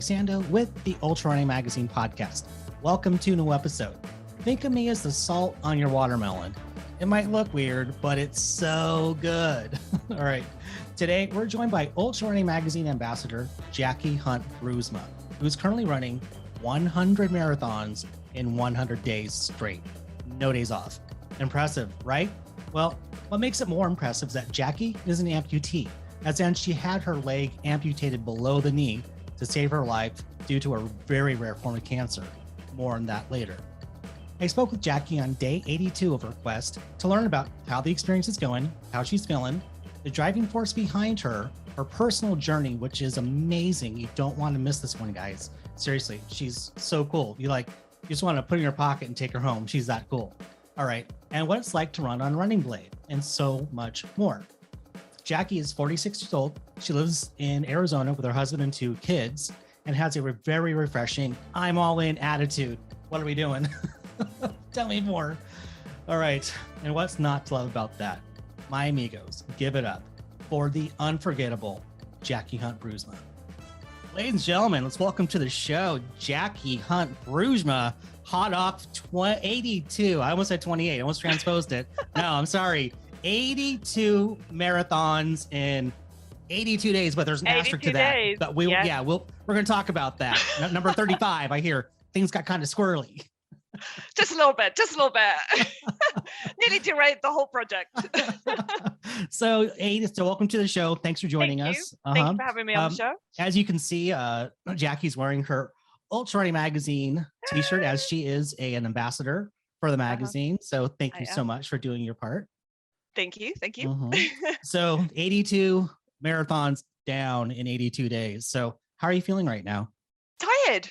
Sando with the Ultra Running Magazine podcast. Welcome to a new episode. Think of me as the salt on your watermelon. It might look weird, but it's so good. All right. Today, we're joined by Ultra Running Magazine ambassador, Jacky Hunt-Broersma, who's currently running 100 marathons in 100 days straight. No days off. Impressive, right? Well, what makes it more impressive is that Jacky is an amputee, as in she had her leg amputated below the knee to save her life due to a very rare form of cancer. More on that later. I spoke with Jacky on day 82 of her quest to learn about how the experience is going, how she's feeling, the driving force behind her personal journey, which is amazing. You don't want to miss this one, guys. Seriously, she's so cool. You just want to put her in your pocket and take her home. She's that cool. All right. And what it's like to run on Running Blade and so much more. Jacky is 46 years old. She lives in Arizona with her husband and 2 kids and has a very refreshing, I'm all in attitude. What are we doing? Tell me more. All right. And what's not to love about that? My amigos, give it up for the unforgettable Jacky Hunt-Broersma. Ladies and gentlemen, let's welcome to the show, Jacky Hunt-Broersma, hot off 82. I almost said 28. I almost transposed it. No, I'm sorry. 82 marathons in 82 days, but there's an asterisk to that. Days. But we're going to talk about that. Number 35, I hear things got kind of squirrely. Just a little bit. Nearly derailed the whole project. So welcome to the show. Thanks for joining us. Thanks for having me on the show. As you can see, Jacky's wearing her Ultra Running Magazine t-shirt as she is an ambassador for the magazine. So thank you so much for doing your part. Thank you. So 82 marathons down in 82 days. So how are you feeling right now? Tired.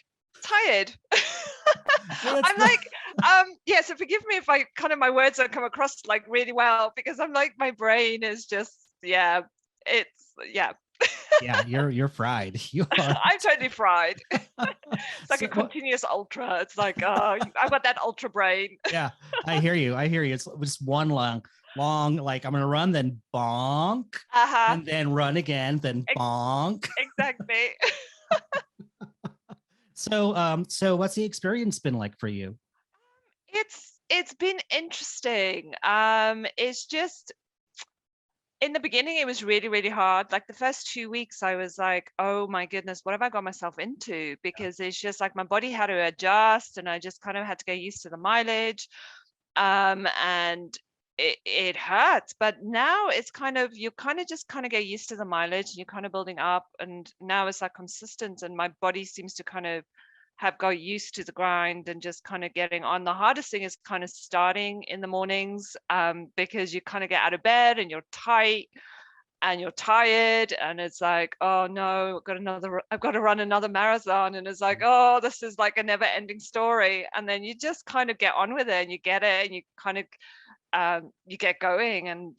I'm like, so forgive me if my words don't come across like really well, because I'm like, my brain is just, Yeah, you're fried. You are. I'm totally fried. It's like a continuous ultra. It's like, I've got that ultra brain. Yeah, I hear you. It's just one long, like I'm going to run, then bonk, and then run again, then bonk. Exactly. So what's the experience been like for you? It's been interesting. It's just, in the beginning, it was really hard. Like the first 2 weeks, I was like, oh my goodness, what have I got myself into? Because it's just like my body had to adjust, and I just kind of had to get used to the mileage. And it hurts. But now it's you just get used to the mileage, and you're kind of building up. And now it's like consistent, and my body seems to kind of have got used to the grind and just kind of getting on. The hardest thing is kind of starting in the mornings, because you kind of get out of bed and you're tight and you're tired, and it's like, oh no, I've got to run another marathon, and it's like, oh, this is like a never ending story. And then you just kind of get on with it, and you get it, and you kind of you get going. And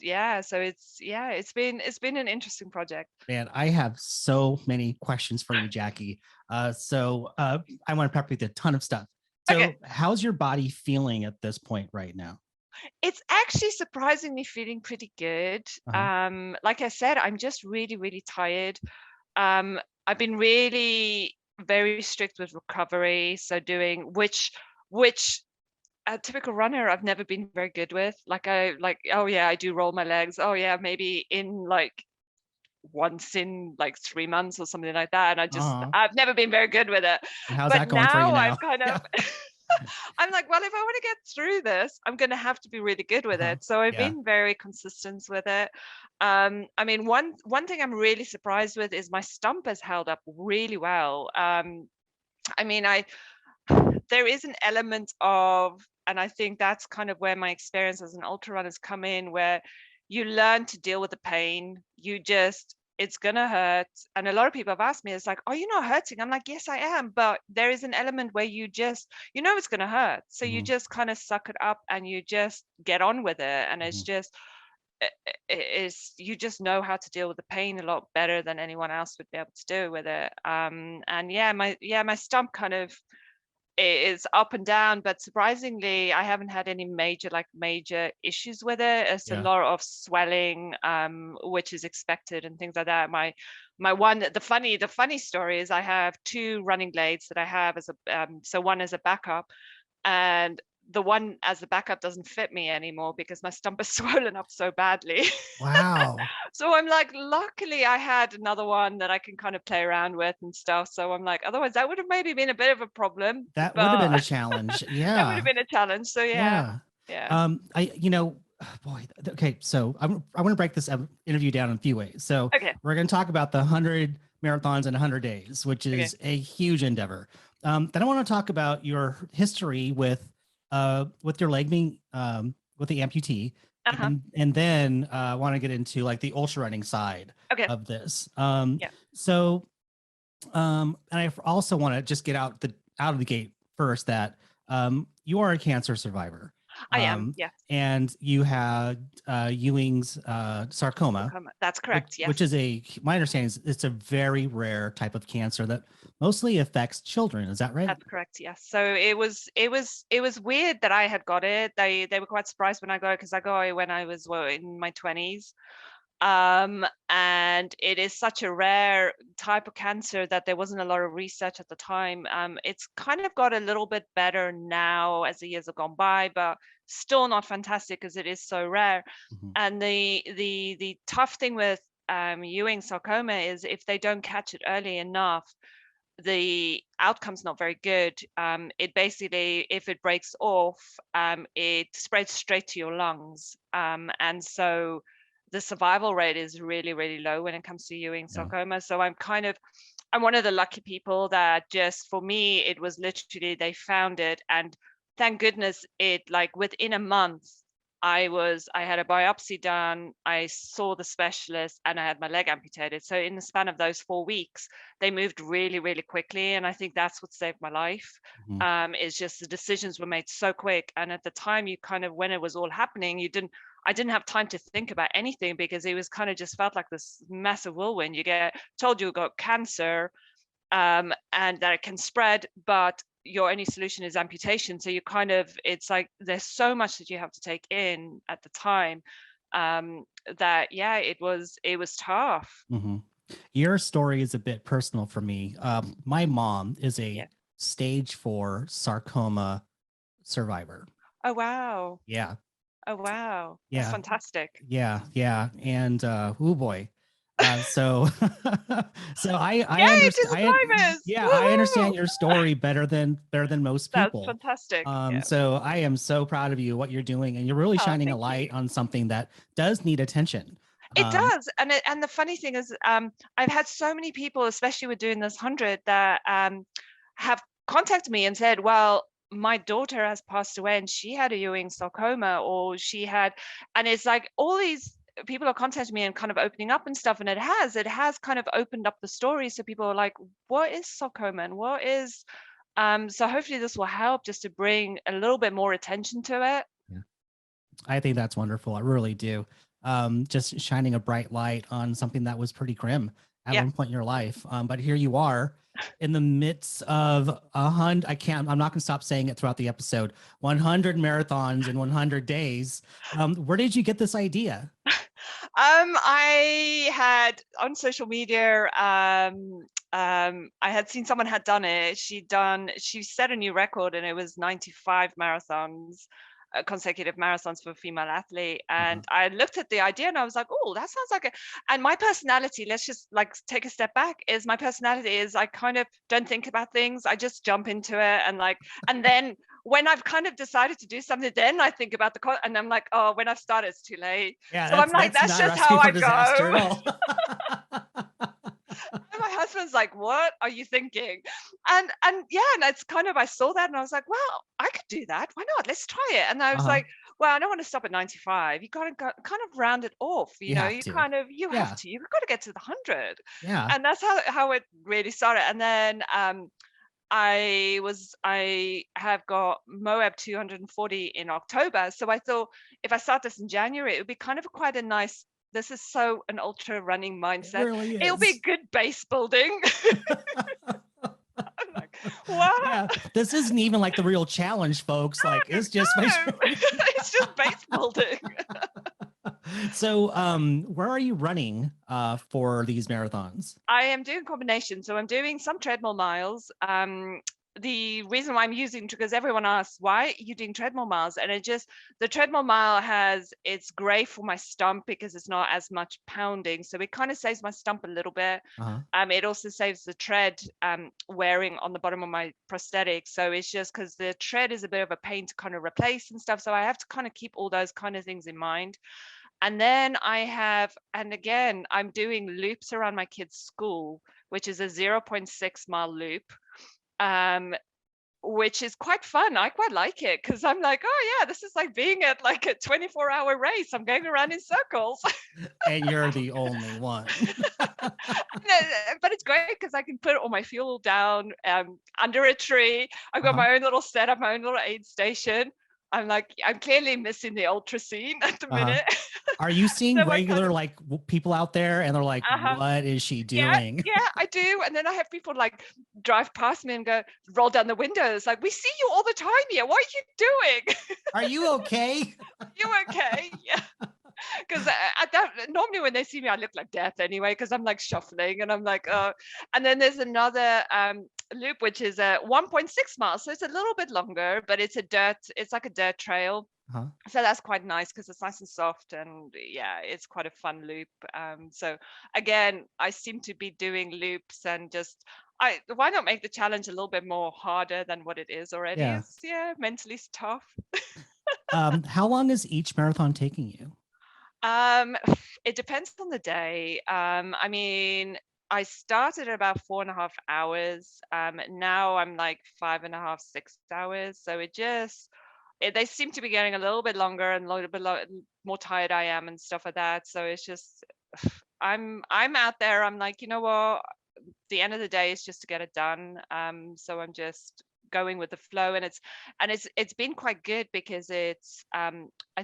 so it's been an interesting project. Man, I have so many questions for you, Jacky. So I want to prep you with a ton of stuff. So How's your body feeling at this point right now? It's actually surprisingly feeling pretty good. Like I said, I'm just really tired. I've been really very strict with recovery, so doing which a typical runner I've never been very good with. I do roll my legs. Maybe in like once in like 3 months or something like that. And I've never been very good with it. How's that going for you now? I've kind of I'm like, well, if I want to get through this, I'm going to have to be really good with it. So I've been very consistent with it. I mean, one thing I'm really surprised with is my stump has held up really well. There is an element of, and I think that's kind of where my experience as an ultra runner's come in, where you learn to deal with the pain. It's gonna hurt. And a lot of people have asked me, it's like, are you not hurting? I'm like, yes, I am. But there is an element where you know it's gonna hurt. So you just kind of suck it up and you just get on with it. And it's just, you just know how to deal with the pain a lot better than anyone else would be able to do with it. My stump kind of is up and down, but surprisingly, I haven't had any major issues with it. It's a lot of swelling, which is expected and things like that. My the funny story is I have two running blades that I have as a so one as a backup, and the one as the backup doesn't fit me anymore because my stump is swollen up so badly. Wow. So I'm like, luckily I had another one that I can kind of play around with and stuff. So I'm like, otherwise that would have maybe been a bit of a problem, That would have but been a challenge. that would have Yeah. been a challenge. So yeah, Yeah. yeah. Boy, okay. So I want to break this interview down in a few ways. So Okay, we're going to talk about the 100 marathons in 100 days, which okay. is a huge endeavor. Then I want to talk about your history with your leg being with the amputee, Uh-huh. and then I want to get into like the ultra running side Okay. of this. Yeah. So and I also want to just get out of the gate first that you are a cancer survivor. I am. Yeah. And you had Ewing's sarcoma, That's correct. which Yes. is my understanding is it's a very rare type of cancer that mostly affects children. Is that right? That's correct. Yes. So it was weird that I had got it. They were quite surprised when I got it because I got it when I was in my 20s. And it is such a rare type of cancer that there wasn't a lot of research at the time. It's kind of got a little bit better now as the years have gone by, but still not fantastic because it is so rare. Mhm. And the tough thing with Ewing sarcoma is if they don't catch it early enough, the outcome's not very good. It basically, if it breaks off, it spreads straight to your lungs, and so the survival rate is really, really low when it comes to Ewing Yeah. sarcoma. So I'm one of the lucky people that just for me, it was literally they found it, and thank goodness it like within a month. I had a biopsy done, I saw the specialist, and I had my leg amputated. So in the span of those 4 weeks, they moved really, really quickly. And I think that's what saved my life. Mhm. Is just the decisions were made so quick. And at the time you kind of when it was all happening, I didn't have time to think about anything because it was kind of just felt like this massive whirlwind. You get told you got cancer, and that it can spread, but your only solution is amputation. So it's like there's so much that you have to take in at the time, that yeah, it was tough. Mhm. Your story is a bit personal for me. My mom is Yeah. a stage 4 sarcoma survivor. Oh wow. Yeah. Oh wow. That's Yeah. fantastic. Yeah. And oh boy. So so I Yay to understand survivors. I understand Woohoo! your story better than most That's people. fantastic. Yeah. So I am so proud of you, what you're doing, and you're really Oh, shining a thank light you. on something that does need attention. It Um, does, and the funny thing is, I've had so many people, especially with doing this 100, that have contacted me and said, "Well, my daughter has passed away, and she had a Ewing sarcoma, or she had," and it's like all these people are contacting me and kind of opening up and stuff, and it has kind of opened up the story, so people are like, "What is sarcoma, and what is?" So hopefully this will help just to bring a little bit more attention to it. yeah. I think that's wonderful. I really do. Just shining a bright light on something that was pretty grim at Yeah. one point in your life. But here you are in the midst of 100. I'm not going to stop saying it throughout the episode. 100 marathons in 100 days. Where did you get this idea? I had on social media, I had seen someone had done it. She set a new record, and it was 95 marathons, consecutive marathons for a female athlete. Uh-huh. And I looked at the idea and I was like, oh, that sounds like a. And my personality, let's just like take a step back, is my personality is I kind of don't think about things. I just jump into it and then when I've kind of decided to do something, then I think about and I'm like, oh, when I've started, it's too late. Yeah, So I'm like, that's that's not a just how recipe for I disaster at go. all. And my husband's like, what are you thinking? And yeah, and it's kind of I saw that and I was like, well, I could do that. Why not? Let's try it. And I was Uh-huh. like, well, I don't want to stop at 95. You gotta kind of round it off. You have You to. kind of you have Yeah. to. You've got to get to the 100. Yeah. And that's how it really started. And then I have got Moab 240 in October. So I thought if I start this in January, it would be kind of quite a nice. This is so an ultra running It mindset. really It'll be is. good base building. I'm like, what? Yeah, this isn't even like the real challenge, folks. Like it's just No, it's just base building. So, where are you running for these marathons? I am doing combination. So I'm doing some treadmill miles. The reason why I'm using, because everyone asks, why are you doing treadmill miles? And the treadmill mile it's great for my stump because it's not as much pounding. So it kind of saves my stump a little bit. Uh-huh. It also saves the tread wearing on the bottom of my prosthetic. So it's just because the tread is a bit of a pain to kind of replace and stuff. So I have to kind of keep all those kind of things in mind. And then and again, I'm doing loops around my kids' school, which is a 0.6 mile loop, um, which is quite fun. I quite like it because I'm like, oh yeah, this is like being at like a 24-hour race. I'm going around in circles. And you're the only one. But it's great because I can put all my fuel down under a tree. I've got Uh-huh. my own little setup, my own little aid station. I'm clearly missing the ultra scene at the Uh-huh. minute. Are you seeing So I kind regular of, like people out there and they're like, uh-huh. what is she Yeah, doing? yeah, I do. And then I have people like drive past me and go, roll down the windows, like, we see you all the time here. What are you doing? Are you okay? You okay? Yeah. Because normally when they see me, I look like death anyway, because I'm like shuffling and I'm like, oh. And then there's another loop, which is a 1.6 miles. So it's a little bit longer, but it's like a dirt trail. Huh? So that's quite nice because it's nice and soft, and yeah, it's quite a fun loop. So again, I seem to be doing loops and just why not make the challenge a little bit more harder than what it is already? Yeah. It's mentally tough. How long is each marathon taking you? It depends on the day. I mean, I started at about 4.5 hours. Now I'm like 5.5, 6 hours. So they seem to be getting a little bit longer and a little bit more tired I am and stuff like that. So it's just, I'm out there. I'm like, you know what? The end of the day is just to get it done. So I'm just going with the flow, and it's been quite good because I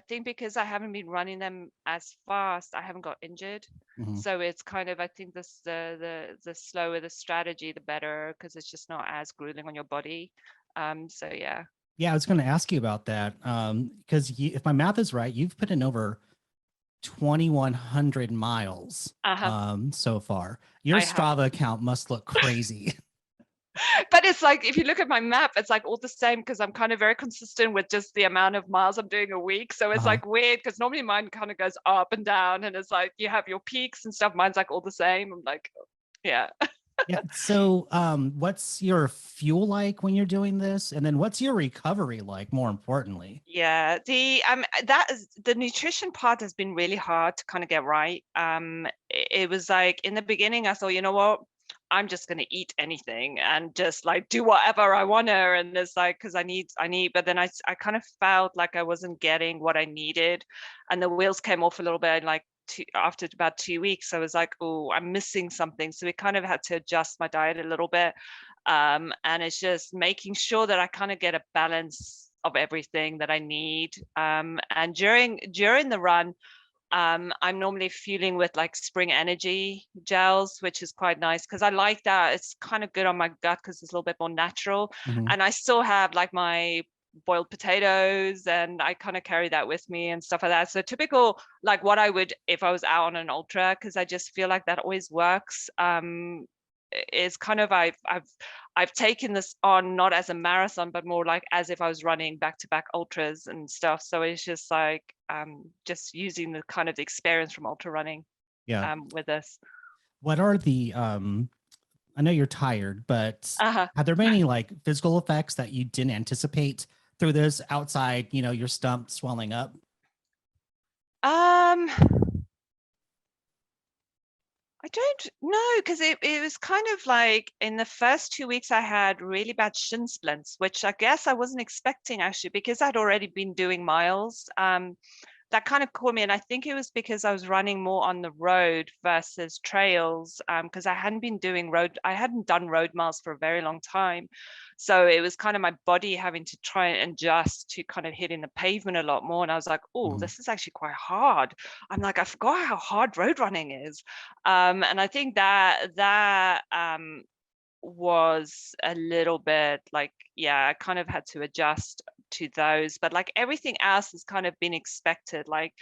think because I haven't been running them as fast, I haven't got injured. Mhm. So it's kind of, I think this the slower the strategy, the better, because it's just not as grueling on your body. So yeah. Yeah, I was going to ask you about that. Because if my math is right, you've put in over 2,100 miles Uh-huh. so far. Your I have. Strava account must look crazy. But it's like, if you look at my map, it's like all the same because I'm kind of very consistent with just the amount of miles I'm doing a week. So it's Uh-huh. like weird because normally mine kind of goes up and down, and it's like you have your peaks and stuff. Mine's like all the same. I'm like, yeah. Yeah. So, what's your fuel like when you're doing this? And then what's your recovery like, more importantly? Yeah, the nutrition part has been really hard to kind of get right. It was like in the beginning, I thought, you know what, I'm just gonna eat anything and just like do whatever I want to, and it's like because I need. But then I kind of felt like I wasn't getting what I needed, and the wheels came off a little bit. Like after about 2 weeks, I was like, oh, I'm missing something. So we kind of had to adjust my diet a little bit, and it's just making sure that I kind of get a balance of everything that I need. And during the run, I'm normally fueling with like Spring Energy gels, which is quite nice because I like that. It's kind of good on my gut because it's a little bit more natural. Mhm. And I still have like my boiled potatoes, and I kind of carry that with me and stuff like that. So typical, like what I would if I was out on an ultra, because I just feel like that always works. Is kind of I've taken this on not as a marathon, but more like as if I was running back-to-back ultras and stuff. So it's just like just using the kind of experience from ultra running Yeah. with this. What are the I know you're tired, but Uh-huh. have there been any like physical effects that you didn't anticipate through this outside, your stump swelling up? Um, I don't know because it was kind of like in the first 2 weeks I had really bad shin splints, which I guess I wasn't expecting actually because I'd already been doing miles. That kind of caught me, and I think it was because I was running more on the road versus trails, because I hadn't done road miles for a very long time. So it was kind of my body having to try and adjust to kind of hitting the pavement a lot more. And I was like, oh, Mhm. this is actually quite hard. I'm like, I forgot how hard road running is. And I think that was a little bit like, yeah, I kind of had to adjust to those, but like everything else has kind of been expected. Like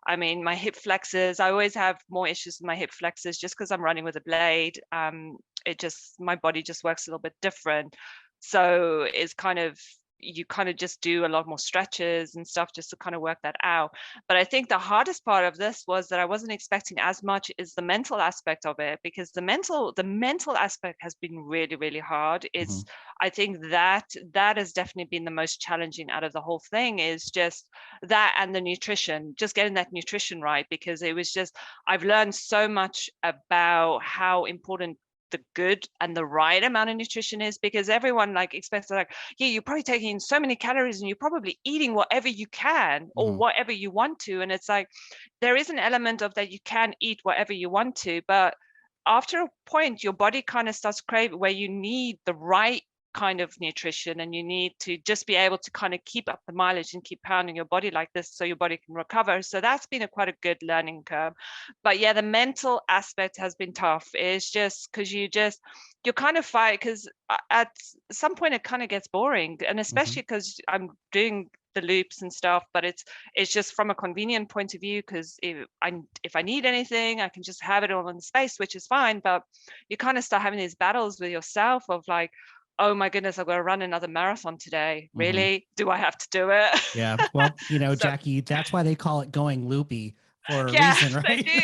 I mean, my hip flexors, I always have more issues with my hip flexors just because I'm running with a blade. My body just works a little bit different. So it's kind of, you kind of just do a lot more stretches and stuff just to kind of work that out. But I think the hardest part of this was that I wasn't expecting as much is the mental aspect of it, because the mental aspect has been really, really hard. It's, I think that has definitely been the most challenging out of the whole thing, is just that, and the nutrition, just getting that nutrition right, because it was just, I've learned so much about how important the good and the right amount of nutrition is, because everyone like expects like, yeah, you're probably taking in so many calories and you're probably eating whatever you can or whatever you want to. And it's like, there is an element of that you can eat whatever you want to, but after a point, your body kind of starts craving, where you need the right kind of nutrition, and you need to just be able to kind of keep up the mileage and keep pounding your body like this so your body can recover. So that's been quite a good learning curve. But yeah, the mental aspect has been tough. It's just because you're kind of fight, because at some point it kind of gets boring, and especially because I'm doing the loops and stuff, but it's just from a convenient point of view, because if I need anything, I can just have it all in space, which is fine. But you kind of start having these battles with yourself of like, oh my goodness, I've got to run another marathon today. Really? Do I have to do it? Yeah. Well, you know, So, Jacky, that's why they call it going loopy, for a yes, reason, I right? do.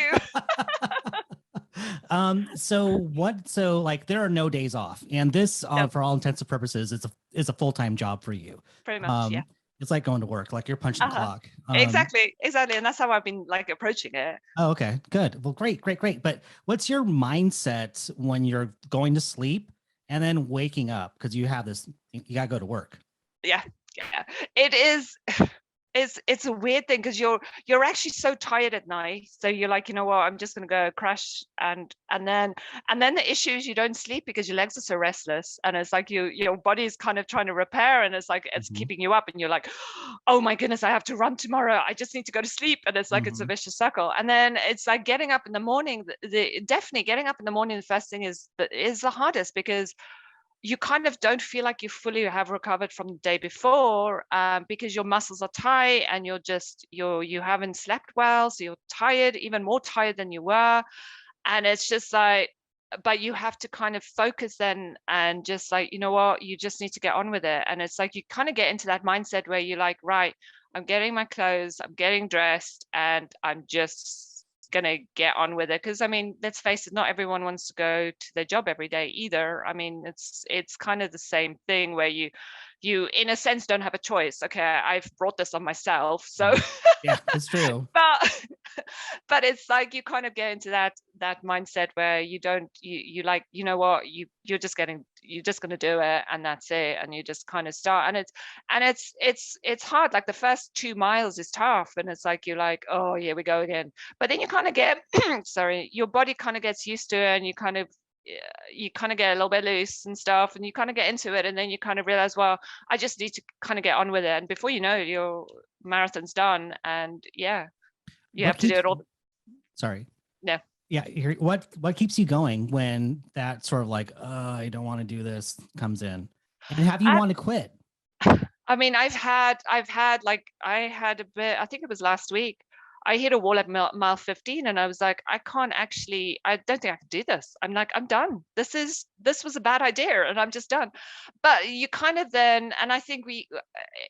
So like there are no days off, and this No, for all intents and purposes is a full-time job for you. pretty much, yeah. Um, it's like going to work, like you're punching the Uh-huh. clock. Exactly. And that's how I've been like approaching it. Oh, okay, good. Well, great. But what's your mindset when you're going to sleep and then waking up? Because you have this, you gotta go to work. Yeah. Yeah. It is. It's a weird thing, because you're actually so tired at night, so you're like, you know what, I'm just going to go crash, and then the issue is you don't sleep because your legs are so restless, and it's like your body is kind of trying to repair, and it's like it's keeping you up, and you're like, oh my goodness, I have to run tomorrow, I just need to go to sleep, and it's like it's a vicious circle. And then it's like getting up in the morning, definitely getting up in the morning, the first thing is the hardest, because you kind of don't feel like you fully have recovered from the day before, because your muscles are tight, and you haven't slept well, so you're tired, even more tired than you were. And it's just like, but you have to kind of focus then, and just like, you know what, you just need to get on with it. And it's like you kind of get into that mindset where you're like, right, I'm getting my clothes, I'm getting dressed, and I'm just gonna get on with it. Because I mean, let's face it, not everyone wants to go to their job every day either. I mean, it's kind of the same thing where you in a sense don't have a choice. Okay, I've brought this on myself, so Yeah, it's true. but but it's like you kind of get into that mindset where you don't, you like, you know what, you're just going to do it, and that's it, and you just kind of start. And it's hard. Like the first 2 miles is tough, and it's like you're like, oh here we go again. But then you kind of get sorry, your body kind of gets used to it, and you kind of get a little bit loose and stuff, and you kind of get into it, and then you kind of realize, well, I just need to kind of get on with it, and before you know it, your marathon's done. And yeah, you What have to do keeps, it all. sorry. No. Yeah, what keeps you going when that sort of like, I don't want to do this comes in? And have you I, want to quit? I mean, I had a bit, I think it was last week, I hit a wall at mile 15, and I was like, I don't think I can do this. I'm like, I'm done. This was a bad idea, and I'm just done. But you kind of then, and I think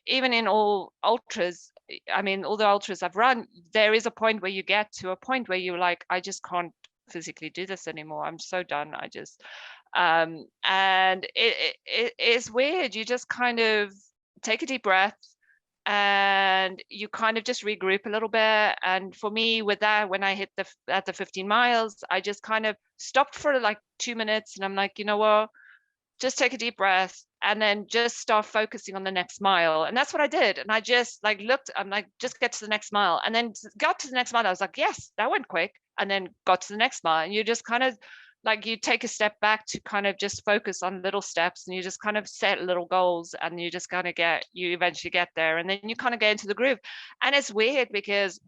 even in all ultras, I mean, all the ultras I've run, there is a point where you get to a point where you're like, I just can't physically do this anymore. I'm so done. And it is weird. You just kind of take a deep breath, and you kind of just regroup a little bit. And for me, with that, when I hit at the 15 miles, I just kind of stopped for like 2 minutes, and I'm like, you know what, just take a deep breath, and then just start focusing on the next mile. And that's what I did. And I just like looked, I'm like, just get to the next mile, and then got to the next mile. I was like, yes, that went quick. And then got to the next mile, and you just kind of like, you take a step back to kind of just focus on little steps, and you just kind of set little goals, and you just kind of you eventually get there, and then you kind of get into the groove. And it's weird because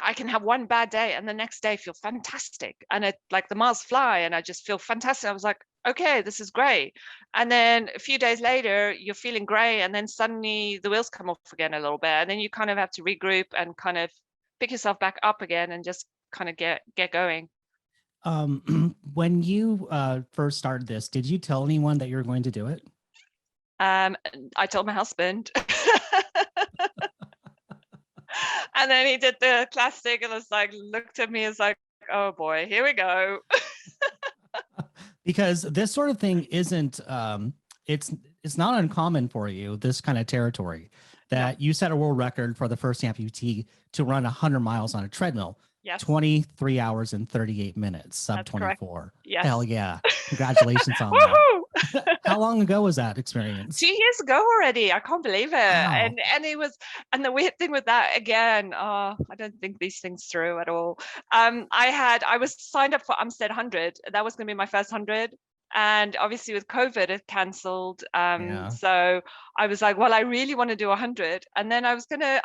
I can have one bad day and the next day feel fantastic, and it like the miles fly, and I just feel fantastic. I was like, okay, this is great. And then a few days later, you're feeling great, and then suddenly the wheels come off again a little bit, and then you kind of have to regroup and kind of pick yourself back up again and just kind of get going. When you first started this, did you tell anyone that you were going to do it? I told my husband. And then he did the classic and was like, looked at me as like, oh boy, here we go. Because this sort of thing isn't it's not uncommon for you, this kind of territory, that you set a world record for the first amputee to run 100 miles on a treadmill. Yes. 23 hours and 38 minutes, sub That's 24. Correct. Yes. Hell yeah. Congratulations on that. How long ago was that experience? 2 years ago already. I can't believe it. Wow. And it was, and the weird thing with that again, I don't think these things through at all. I was signed up for Amstead 100. That was going to be my first 100. And obviously with COVID, it cancelled. So I was like, well, I really want to do 100. And then I was gonna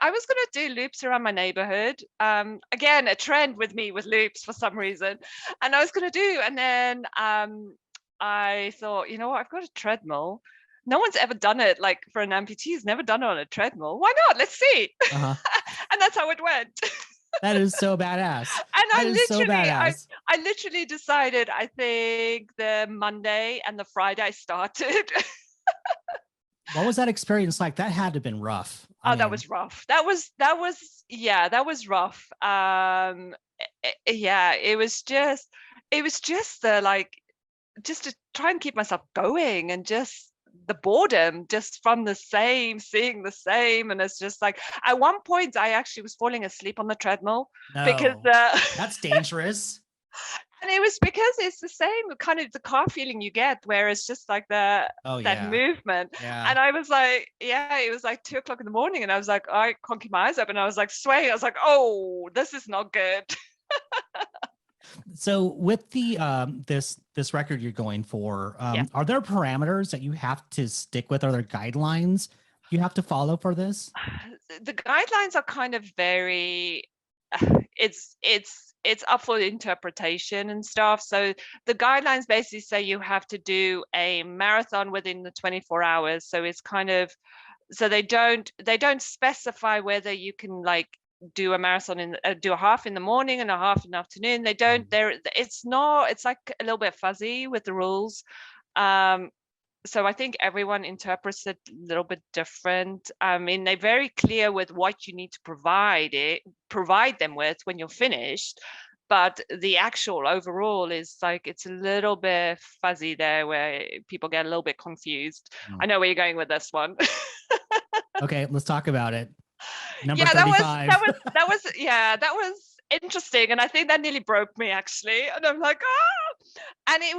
do loops around my neighborhood. Again, a trend with me with loops for some reason. And I was gonna do, and then I thought, you know what, I've got a treadmill. No one's ever done it, like for an amputee, he's never done it on a treadmill. Why not? Let's see. And that's how it went. That is so badass. And I literally decided, I think the Monday and the Friday I started. What was that experience like? That had to have been rough. That was rough. That was rough. It was just the like, just to try and keep myself going, and just the boredom just from seeing the same. And it's just like, at one point I actually was falling asleep on the treadmill. No, because that's dangerous. And it was because it's the same kind of the car feeling you get, where it's just like that movement. And I was like, it was like 2:00 in the morning, and I was like, I can't keep my eyes up, and I was like swaying. I was like, oh, this is not good. So with the this record you're going for, are there parameters that you have to stick with? Are there guidelines you have to follow for this? The guidelines are kind of very, it's up for interpretation and stuff. So the guidelines basically say you have to do a marathon within the 24 hours. So it's kind of, so they don't specify whether you can like do a marathon do a half in the morning and a half in the afternoon. They don't, it's like a little bit fuzzy with the rules. So I think everyone interprets it a little bit different. I mean, they're very clear with what you need to provide them with when you're finished, but the actual overall is like, it's a little bit fuzzy there, where people get a little bit confused. I know where you're going with this one. Okay, let's talk about it. Number 35. that was interesting, and I think that nearly broke me actually. And I'm like, and it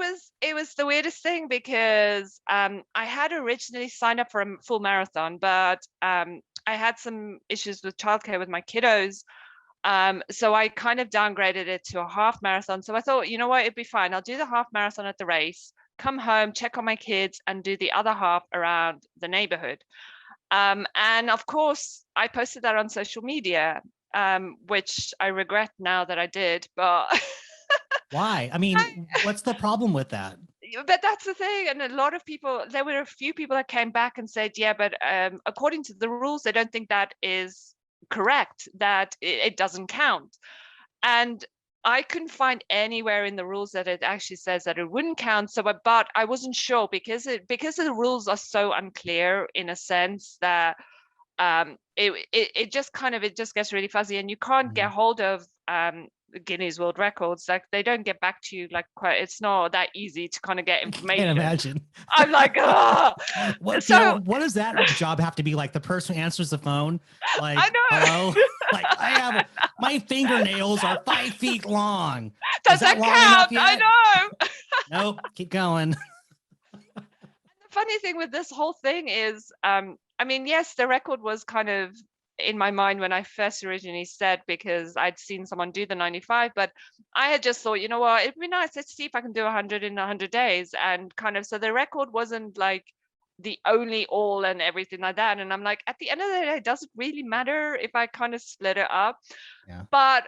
was the weirdest thing, because I had originally signed up for a full marathon, but I had some issues with childcare with my kiddos. So I kind of downgraded it to a half marathon. So I thought, you know what, it'd be fine. I'll do the half marathon at the race, come home, check on my kids, and do the other half around the neighborhood. And of course, I posted that on social media, which I regret now that I did, but why? I mean, what's the problem with that? But that's the thing. And a lot of people, there were a few people that came back and said, yeah, but according to the rules, they don't think that is correct, that it doesn't count. And I couldn't find anywhere in the rules that it actually says that it wouldn't count. So, but I wasn't sure, because the rules are so unclear, in a sense that it just gets really fuzzy, and you can't get hold of Guinness World Records. Like, they don't get back to you like quite. It's not that easy to kind of get information. I can't imagine. I'm like, what does that job have to be like? The person who answers the phone, like, I know. Hello, like, I have my fingernails are 5 feet long. Does that count? I know. Nope. Keep going. The funny thing with this whole thing is, I mean, yes, the record was kind of in my mind when I first originally said, because I'd seen someone do the 95, but I had just thought, you know what, it'd be nice, let's see if I can do 100 in 100 days, and kind of, so the record wasn't like the only all and everything like that. And I'm like, at the end of the day, does it really matter if I kind of split it up? But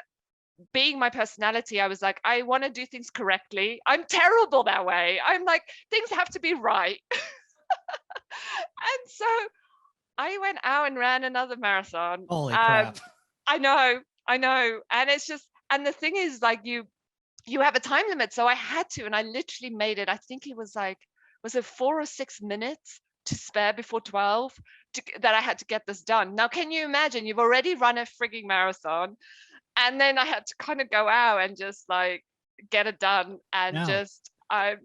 being my personality, I was like, I want to do things correctly. I'm terrible that way. I'm like, things have to be right. And so I went out and ran another marathon. Holy crap. I know. I know. And it's just, and the thing is, like, you have a time limit. So I had to, and I literally made it. I think it was like, was it 4 or 6 minutes to spare before 12 that I had to get this done. Now, can you imagine? You've already run a frigging marathon, and then I had to kind of go out and just like get it done. And No. just, I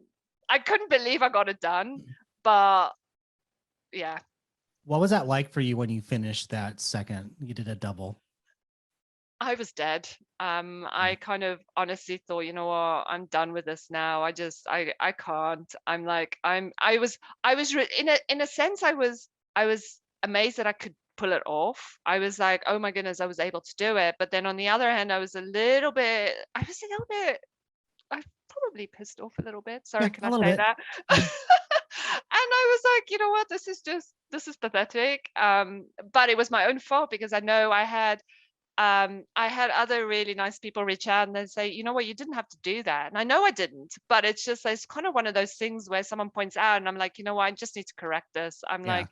couldn't believe I got it done. But yeah. What was that like for you when you finished that second? You did a double. I was dead. I kind of honestly thought, you know what, I'm done with this now. I can't. I'm like, in a sense, I was amazed that I could pull it off. I was like, oh my goodness, I was able to do it. But then on the other hand, I was a little bit, I probably pissed off a little bit. Sorry, Yeah, can a I little say bit. that? Yeah. And I was like, you know what, this is pathetic. But it was my own fault because I know I had other really nice people reach out and then say, you know what, you didn't have to do that. And I know I didn't, but it's kind of one of those things where someone points out and I'm like, you know what, I just need to correct this. I'm Yeah. like,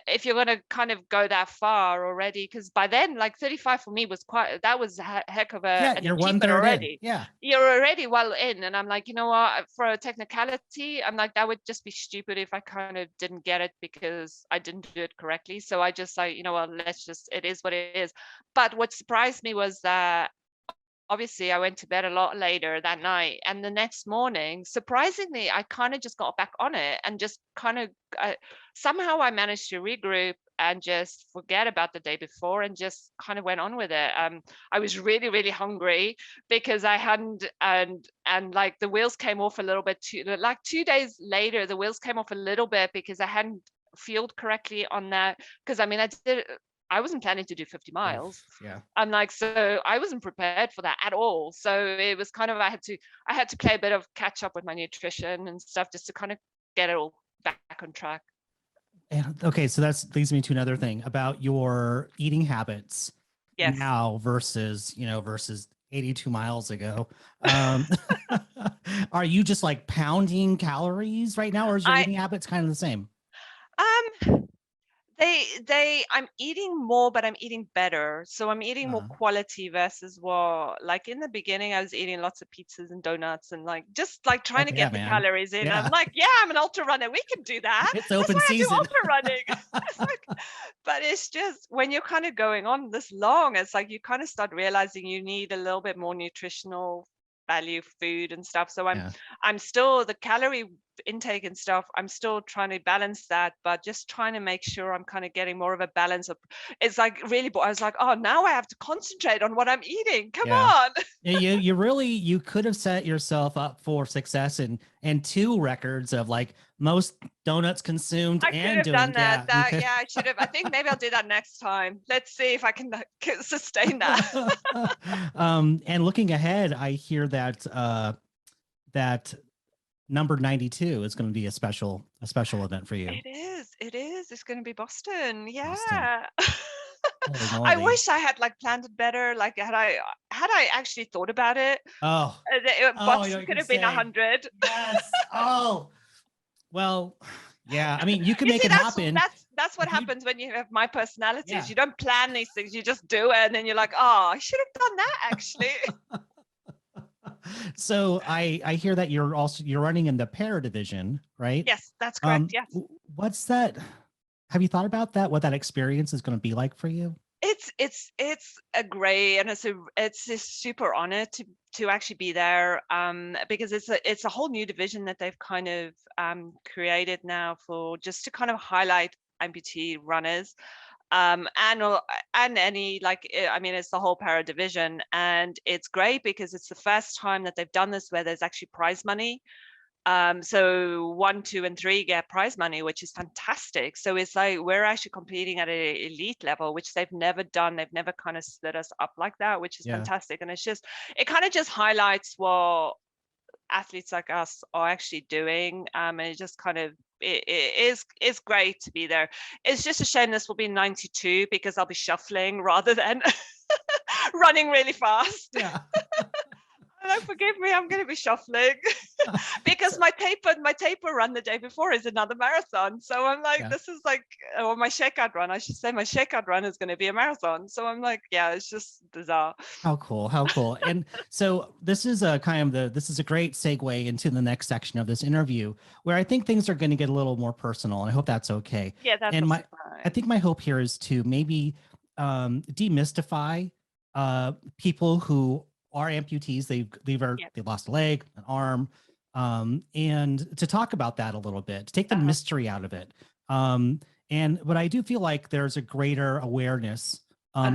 if you're going to kind of go that far already, because by then, like 35 for me was that was a heck of Yeah, an you're achievement 1/3 in. already. Yeah. You're already well in. And I'm like, you know what, for a technicality, I'm like, that would just be stupid if I kind of didn't get it because I didn't do it correctly. So I just like, you know what, it is what it is. But what surprised me was that obviously I went to bed a lot later that night, and the next morning, surprisingly, I kind of just got back on it and just kind of somehow I managed to regroup and just forget about the day before and just kind of went on with it. I was really, really hungry because I hadn't, and like the wheels came off a little bit too, like 2 days later, the wheels came off a little bit because I hadn't fueled correctly on that. Because I mean, I wasn't planning to do 50 miles. Yeah. I'm like, so I wasn't prepared for that at all. So it was kind of, I had to play a bit of catch up with my nutrition and stuff just to kind of get it all back on track. And okay, so that leads me to another thing about your eating habits Yes. now versus 82 miles ago. Are you just like pounding calories right now, or is your I eating habits kind of the same? um I'm eating more, but I'm eating better. So I'm eating more quality versus what, like in the beginning, I was eating lots of pizzas and donuts and like just like trying to Yeah, get the man. calories in. Yeah. I'm like, yeah, I'm an ultra runner. We can do that. It's That's open why I do season. ultra running. It's like, but it's just when you're kind of going on this long, it's like you kind of start realizing you need a little bit more nutritional value food and stuff. So I'm still the calorie intake and stuff, I'm still trying to balance that, but just trying to make sure I'm kind of getting more of a balance of, it's like really, I was like, oh, now I have to concentrate on what I'm eating. Come on. You could have set yourself up for success and 2 records of like most donuts consumed I could and have doing done that. yeah. Yeah, I should have. I think maybe I'll do that next time. Let's see if I can sustain that. And looking ahead, I hear that that number 92 is going to be a special event for you. It is. It is. It's going to be Boston. Yeah. Boston. Holy I moly. wish I had like planned it better. Like had I actually thought about it, Boston could have been 100. Yes. Oh, well, yeah. I mean, you can You make see, it happen. that's what happens when you have my personalities. Yeah. You don't plan these things, you just do it, and then you're like, oh, I should have done that actually. So I hear that you're running in the para division, right? Yes, that's correct. Yes. What's that? Have you thought about that? What that experience is going to be like for you? It's a great, and it's a super honor to actually be there, because it's a whole new division that they've kind of created now for just to kind of highlight amputee runners, and any, like, I mean, it's the whole para division, and it's great because it's the first time that they've done this where there's actually prize money. So 1, 2, and 3 get prize money, which is fantastic. So it's like we're actually competing at an elite level, which they've never done. They've never kind of split us up like that, which is fantastic. And it kind of just highlights what athletes like us are actually doing. And it just kind of, it's great to be there. It's just a shame this will be 92 because I'll be shuffling rather than running really fast. Yeah. like, forgive me, I'm going to be shuffling because my taper run the day before is another marathon. So I'm like, Yeah. this is like, or my shakeout run, I should say, my shakeout run is going to be a marathon. So I'm like, yeah, it's just bizarre. How cool. How cool. And so this is a this is a great segue into the next section of this interview where I think things are going to get a little more personal, and I hope that's okay. Yeah, that's And fine. I think my hope here is to maybe demystify people who are amputees. They lost a leg, an arm, and to talk about that a little bit, to take the mystery out of it. But I do feel like there's a greater awareness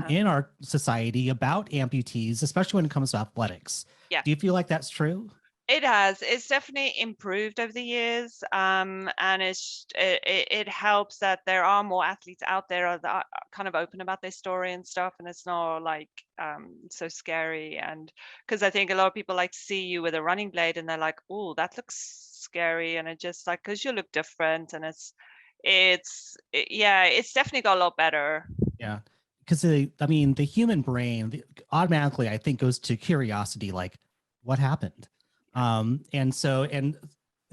in our society about amputees, especially when it comes to athletics. Yeah. Do you feel like that's true? It has. It's definitely improved over the years, and it helps that there are more athletes out there that are kind of open about their story and stuff, and it's not like so scary. And because I think a lot of people like to see you with a running blade, and they're like, "Oh, that looks scary," and it just like because you look different, and yeah, it's definitely got a lot better. Yeah, because the human brain automatically, I think, goes to curiosity, like what happened. And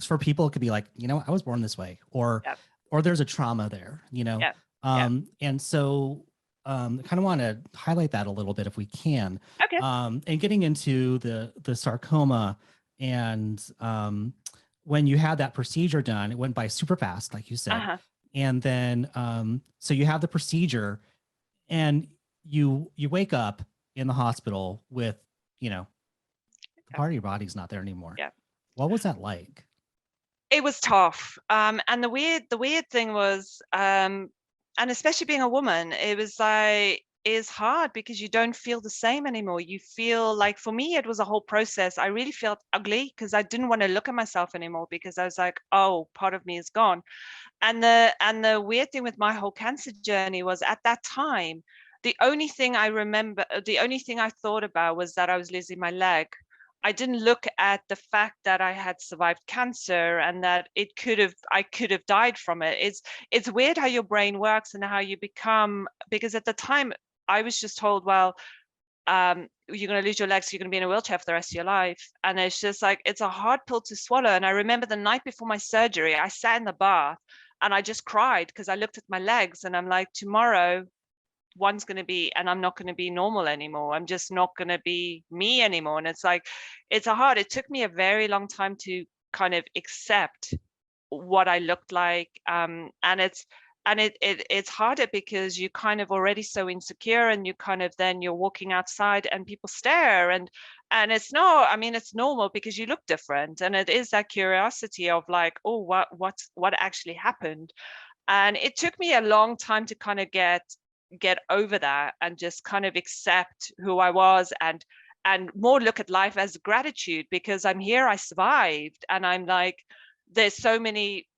for people, it could be like, I was born this way, or Yeah. or there's a trauma there, Yeah. Yeah. And so I kind of want to highlight that a little bit if we can. Okay. And getting into the sarcoma, and when you had that procedure done, it went by super fast, like you said. And then so you have the procedure, and you wake up in the hospital with, part of your body's not there anymore. Yeah. What was that like? It was tough. And the weird thing was, and especially being a woman, it was like, is hard because you don't feel the same anymore. You feel like, for me, it was a whole process. I really felt ugly because I didn't want to look at myself anymore, because I was like, oh, part of me is gone. And the weird thing with my whole cancer journey was, at that time, the only thing I thought about was that I was losing my leg. I didn't look at the fact that I had survived cancer and that I could have died from it. It's weird how your brain works and how you become, because at the time I was just told, well, you're going to lose your legs, so you're going to be in a wheelchair for the rest of your life. And it's just like, it's a hard pill to swallow. And I remember the night before my surgery, I sat in the bath and I just cried because I looked at my legs and I'm like, tomorrow one's going to be, and I'm not going to be normal anymore. I'm just not going to be me anymore. And it's like, it took me a very long time to kind of accept what I looked like. And it's harder because you kind of already so insecure, and you kind of, then you're walking outside and people stare, and it's it's normal because you look different. And it is that curiosity of like, oh, what actually happened. And it took me a long time to kind of get over that and just kind of accept who I was, and more look at life as gratitude, because I'm here, I survived. And I'm like, there's so many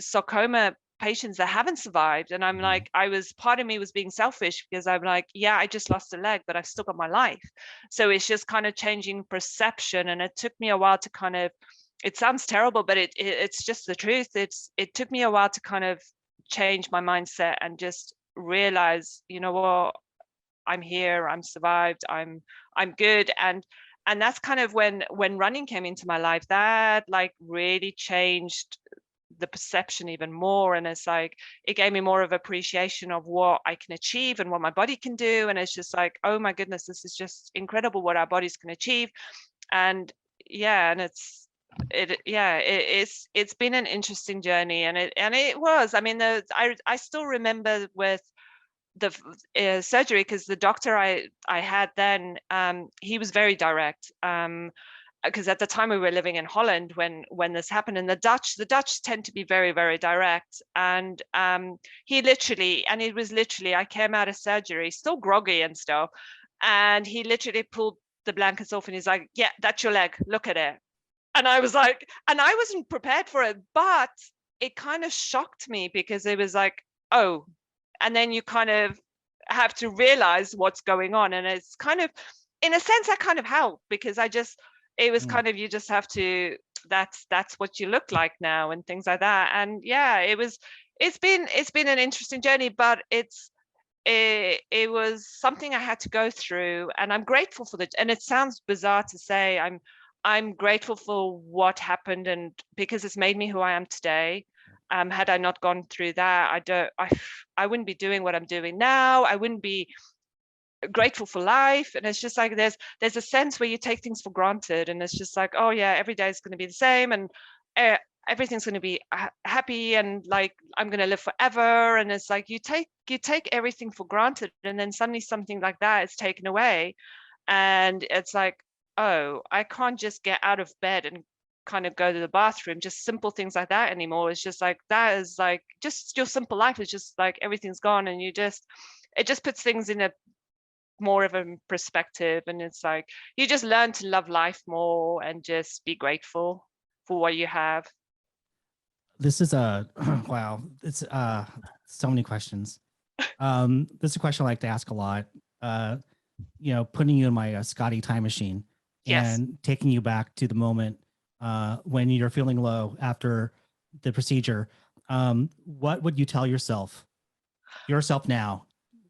sarcoma patients that haven't survived, and I'm like, part of me was being selfish, because I'm like, yeah, I just lost a leg, but I've still got my life. So it's just kind of changing perception. And it took me a while to kind of, it sounds terrible, but it's just the truth. It took me a while to kind of change my mindset and just realize, you know what, I'm here, I'm survived, I'm good. And that's kind of when running came into my life, that like really changed the perception even more. And it's like, it gave me more of appreciation of what I can achieve and what my body can do. And it's just like, oh my goodness, this is just incredible what our bodies can achieve. And yeah, and it's been an interesting journey. And it was, I mean, I still remember with the surgery, because the doctor I had then, he was very direct, because at the time we were living in Holland when this happened. And the Dutch tend to be very, very direct. And it was literally, I came out of surgery still groggy and stuff, and he literally pulled the blankets off and he's like, yeah, that's your leg, look at it. And I was like, and I wasn't prepared for it, but it kind of shocked me, because it was like, oh, and then you kind of have to realize what's going on. And it's kind of, in a sense, that kind of helped, because it was kind of, you just have to, that's what you look like now, and things like that. And yeah, it's been an interesting journey, but it was something I had to go through, and I'm grateful for the, and it sounds bizarre to say, I'm grateful for what happened, and because it's made me who I am today. Had I not gone through that, I wouldn't be doing what I'm doing now. I wouldn't be grateful for life. And it's just like there's a sense where you take things for granted, and it's just like, oh yeah, every day is going to be the same, and uh, everything's going to be happy, and like I'm going to live forever. And it's like you take everything for granted, and then suddenly something like that is taken away, and it's like, oh, I can't just get out of bed and kind of go to the bathroom, just simple things like that anymore. It's just like that is like just your simple life is just like everything's gone, and it just puts things in a more of a perspective, and it's like you just learn to love life more and just be grateful for what you have. This is a wow. It's so many questions. This is a question I like to ask a lot. Putting you in my Scotty time machine Yes, and taking you back to the moment when you're feeling low after the procedure. What would you tell yourself now,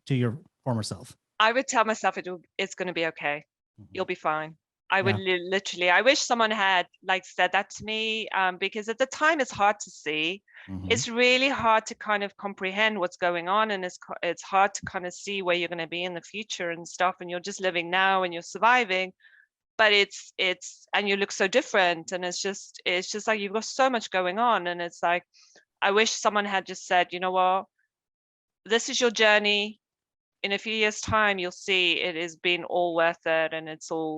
to your former self? I would tell myself it's going to be okay. Mhm. You'll be fine. I would Yeah. literally, I wish someone had like said that to me, because at the time it's hard to see. Hmm. It's really hard to kind of comprehend what's going on, and it's hard to kind of see where you're going to be in the future and stuff. And you're just living now and you're surviving, but it's and you look so different, and it's just like you've got so much going on, and it's like I wish someone had just said, you know what, this is your journey. In a few years' time, you'll see it has been all worth it, and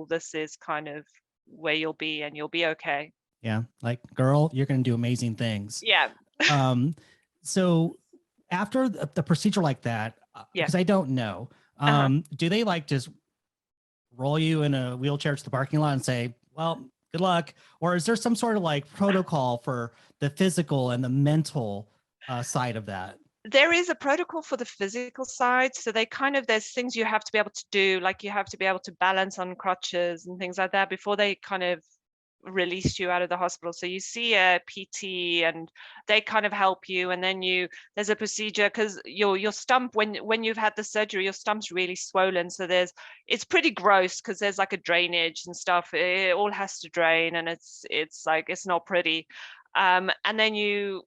this is kind of where you'll be, and you'll be okay. Yeah. Like, girl, you're going to do amazing things. Yeah. Um, so after the procedure like that, Yeah. because I don't know, Uh-huh. do they like just roll you in a wheelchair to the parking lot and say, well, good luck? Or is there some sort of like protocol for the physical and the mental side of that? There is a protocol for the physical side. So there's things you have to be able to do, like you have to be able to balance on crutches and things like that before they kind of release you out of the hospital. So you see a PT, and they kind of help you, and then there's a procedure, because your stump, when you've had the surgery, your stump's really swollen. So it's pretty gross, because there's like a drainage and stuff. It all has to drain, and it's like it's not pretty. And then you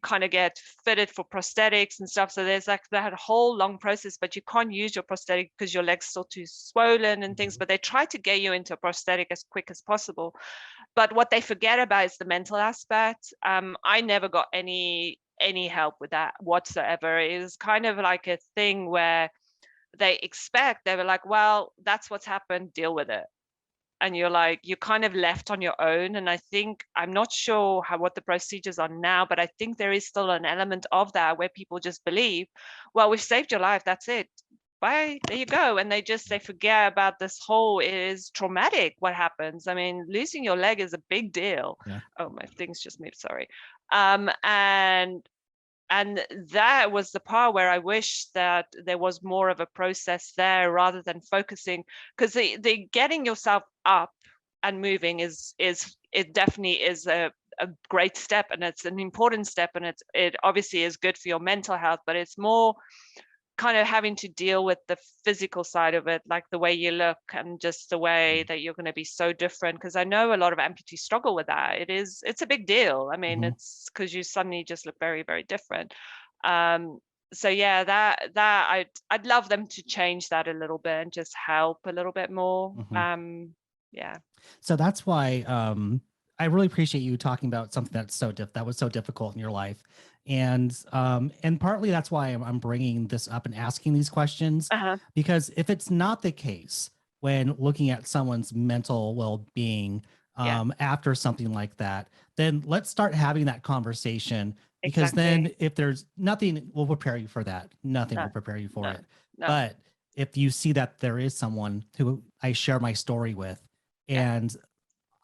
kind of get fitted for prosthetics and stuff. So there's like that whole long process, but you can't use your prosthetic because your leg's still too swollen and things. Mhm. But they try to get you into a prosthetic as quick as possible. But what they forget about is the mental aspect. I never got any help with that whatsoever. It was kind of like a thing where they were like, well, that's what's happened, deal with it. And you're kind of left on your own. And I think, I'm not sure what the procedures are now, but I think there is still an element of that where people just believe, well, we've saved your life, that's it, bye, there you go. And they forget about this whole, it is traumatic what happens. I mean, losing your leg is a big deal. Yeah. Oh, my things just moved, sorry. And that was the part where I wish that there was more of a process there, rather than focusing, because the getting yourself up and moving it definitely is a great step, and it's an important step, and it obviously is good for your mental health, but it's more kind of having to deal with the physical side of it, like the way you look, and just the way that you're going to be so different. Because I know a lot of amputees struggle with that. It's a big deal. I mean, Mhm. it's because you suddenly just look very, very different. Um, so yeah, that I'd love them to change that a little bit and just help a little bit more. Mhm. Yeah. So that's why I really appreciate you talking about something that was so difficult in your life, and partly that's why I'm bringing this up and asking these questions, Uh-huh. because if it's not the case when looking at someone's mental well-being Yeah, after something like that, then let's start having that conversation, because then exactly. if there's nothing will prepare you for that, nothing will No, prepare you for no, it. no. But if you see that there is someone who I share my story with, Yeah, and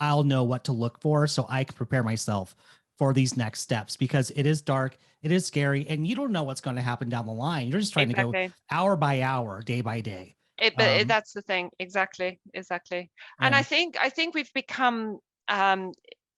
I'll know what to look for so I can prepare myself for these next steps, because it is dark, it is scary, and you don't know what's going to happen down the line. You're just trying to go exactly. hour by hour, day by day. But Um, that's the thing. Exactly, exactly. And yeah. I think we've become, um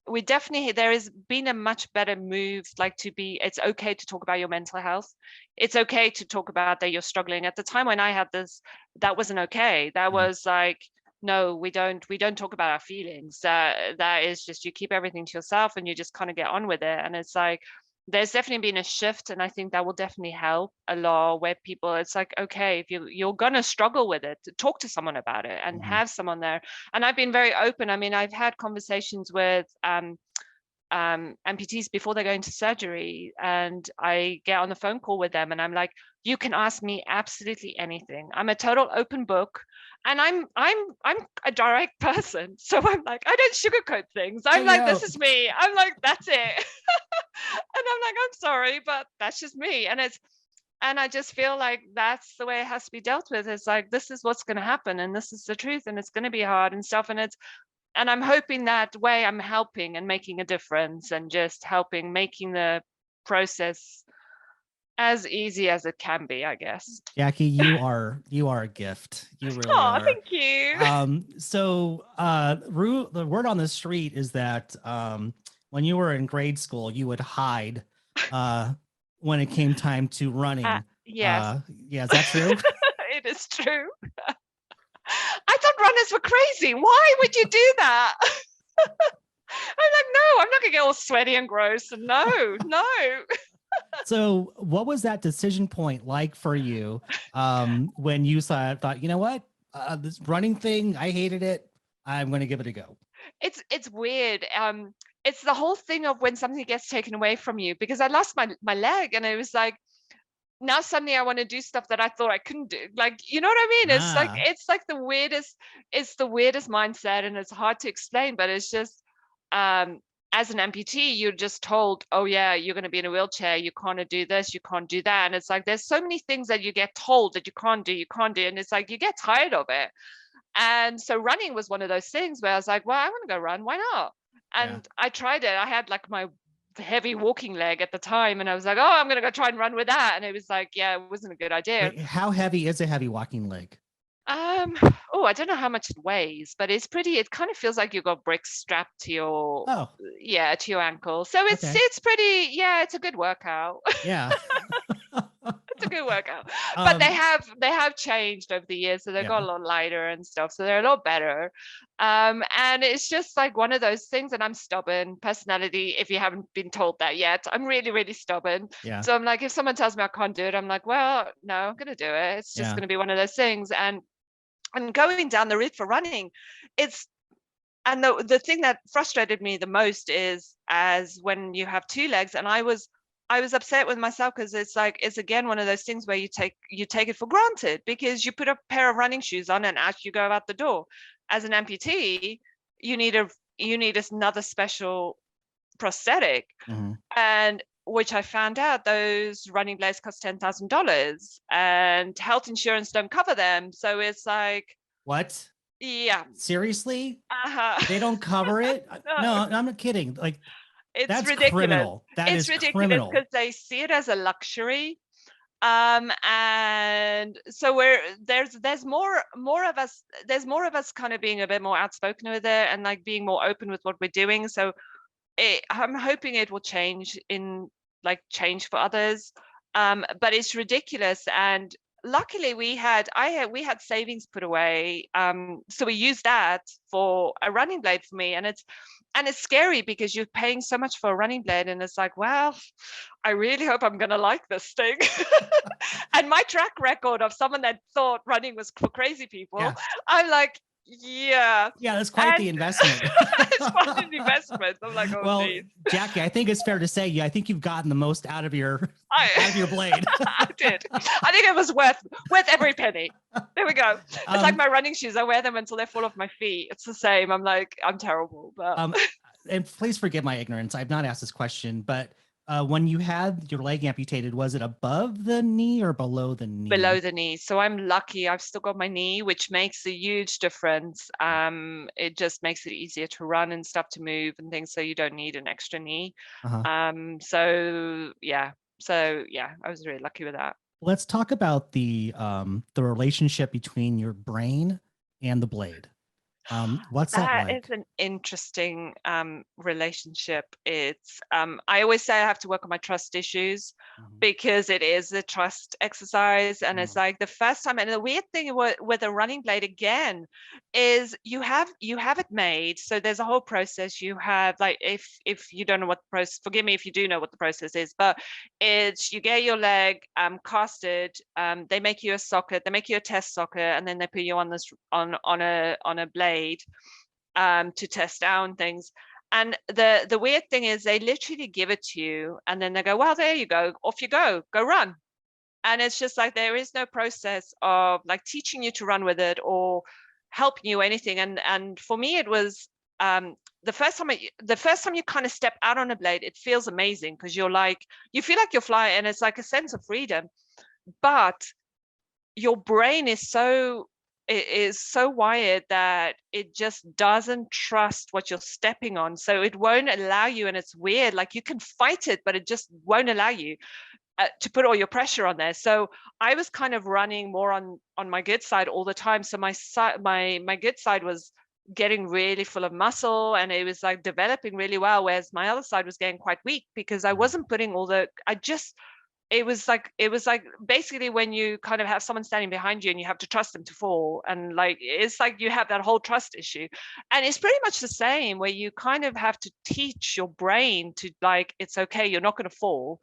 we definitely, there has been a much better move, like it's okay to talk about your mental health. It's okay to talk about that you're struggling. At the time when I had this, that wasn't okay. That was like, no, we don't talk about our feelings. That is just, you keep everything to yourself and you just kind of get on with it. And it's like, there's definitely been a shift, and I think that will definitely help a lot, where people, it's like, okay, if you're gonna struggle with it, talk to someone about it and have someone there. And I've been very open. I mean, I've had conversations with amputees before they go into surgery, and I get on the phone call with them and I'm like, you can ask me absolutely anything. I'm a total open book, and I'm a direct person. So I'm like, I don't sugarcoat things. I'm like, this is me. I'm like, that's it. And I'm like, I'm sorry, but that's just me. And I just feel like that's the way it has to be dealt with. It's like, this is what's going to happen, and this is the truth, and it's going to be hard and stuff. And I'm hoping that way I'm helping and making a difference, and just helping, making the process as easy as it can be, I guess. Jacky, you are a gift. You really Oh, are. thank you. So the word on the street is that when you were in grade school, you would hide when it came time to running. Yes. Yeah, is that true? It is true. I thought runners were crazy. Why would you do that? I'm like, no, I'm not gonna get all sweaty and gross. No. So what was that decision point like for you when you thought, you know what, this running thing, I hated it, I'm going to give it a go? It's weird. It's the whole thing of when something gets taken away from you, because I lost my leg, and it was like, now suddenly I want to do stuff that I thought I couldn't do. Like, you know what I mean? It's like the weirdest mindset, and it's hard to explain, but it's just, as an amputee, you're just told, oh yeah, you're going to be in a wheelchair, you can't do this, you can't do that. And it's like, there's so many things that you get told that you can't do. And it's like, you get tired of it. And so running was one of those things where I was like, well, I want to go run. Why not? And I tried it. I had like my heavy walking leg at the time, and I was like, oh, I'm going to go try and run with that. And it was like, yeah, it wasn't a good idea. Wait, how heavy is a heavy walking leg? Oh, I don't know how much it weighs, but it kind of feels like you've got bricks strapped to your, to your ankle. So it's pretty, it's a good workout. Yeah. It's a good workout. But they have changed over the years, so they've got a lot lighter and stuff, so they're a lot better. And it's just like one of those things, and I'm stubborn personality, if you haven't been told that yet. I'm really, really stubborn. So I'm like, if someone tells me I can't do it, I'm like, well, no, I'm gonna do it. It's just gonna be one of those things. And going down the route for running, and the thing that frustrated me the most is, as when you have two legs, and I was upset with myself, because it's like, it's again one of those things where you take it for granted, because you put a pair of running shoes on and as you go out the door. As an amputee, you need another special prosthetic. And which I found out, those running blades cost $10,000, and health insurance don't cover them. So it's like, what? Yeah. Seriously? They don't cover it? No, I'm not kidding. Like, that's ridiculous. Criminal. It's ridiculous, because they see it as a luxury. And so there's more of us kind of being a bit more outspoken with it, and like being more open with what we're doing. So I'm hoping it will change for others. But it's ridiculous. And luckily we had savings put away. So we used that for a running blade for me. And it's scary, because you're paying so much for a running blade, and it's like, well, I really hope I'm going to like this thing. And my track record of someone that thought running was for crazy people, I'm like, that's quite the investment. It's quite an investment. I'm like, oh, well, geez. Jacky, I think it's fair to say, I think you've gotten the most out of your blade. I did. I think it was worth every penny. There we go. It's like my running shoes. I wear them until they fall off my feet. It's the same. I'm like, I'm terrible. But and please forgive my ignorance. I've not asked this question, but when you had your leg amputated, was it above the knee or below the knee? Below the knee. So I'm lucky. I've still got my knee, which makes a huge difference. It just makes it easier to run and stuff, to move and things. So you don't need an extra knee. So yeah, I was really lucky with that. Let's talk about the relationship between your brain and the blade. What's that That is like? an interesting relationship. It's I always say I have to work on my trust issues Mhm. because it is a trust exercise, and it's Mhm. like the first time. And the weird thing with a running blade again is you have it made. So there's a whole process. You have, like, if you don't know what the process, forgive me if you do know what the process is, but it's you get your leg casted. They make you a socket, they make you a test socket, and then they put you on this on a blade to test down things. And the weird thing is they literally give it to you and then they go, well, there you go, off you go run. And it's just like there is no process of like teaching you to run with it or helping you anything. And for me it was the first time you kind of step out on a blade, it feels amazing because you feel like you're flying and it's like a sense of freedom. But your brain is so wired that it just doesn't trust what you're stepping on, so it won't allow you. And it's weird, like you can fight it but it just won't allow you to put all your pressure on there. So I was kind of running more on my good side all the time, so my good side was getting really full of muscle and it was like developing really well, whereas my other side was getting quite weak because I Mhm. wasn't putting all the I just it was like basically when you kind of have someone standing behind you and you have to trust them to fall, and like it's like you have that whole trust issue. And it's pretty much the same where you kind of have to teach your brain to, like, it's okay, you're not going to fall,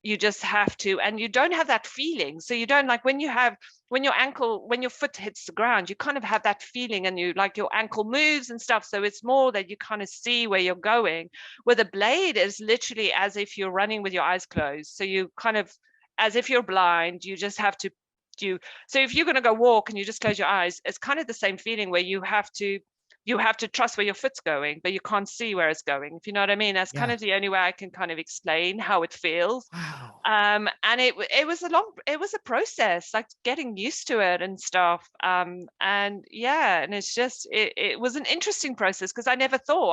you just have to. And you don't have that feeling, so you don't, like, when your foot hits the ground, you kind of have that feeling and you, like, your ankle moves and stuff, so it's more that you kind of see where you're going. With a blade is literally as if you're running with your eyes closed, so you kind of, as if you're blind, you just have to do. So if you're going to go walk and you just close your eyes, it's kind of the same feeling where you have to trust where your foot's going, but you can't see where it's going, if you know what I mean. That's kind Yeah. of the only way I can kind of explain how it feels. Wow. And it was a process, like getting used to it and stuff. And yeah, and it was an interesting process because I never thought,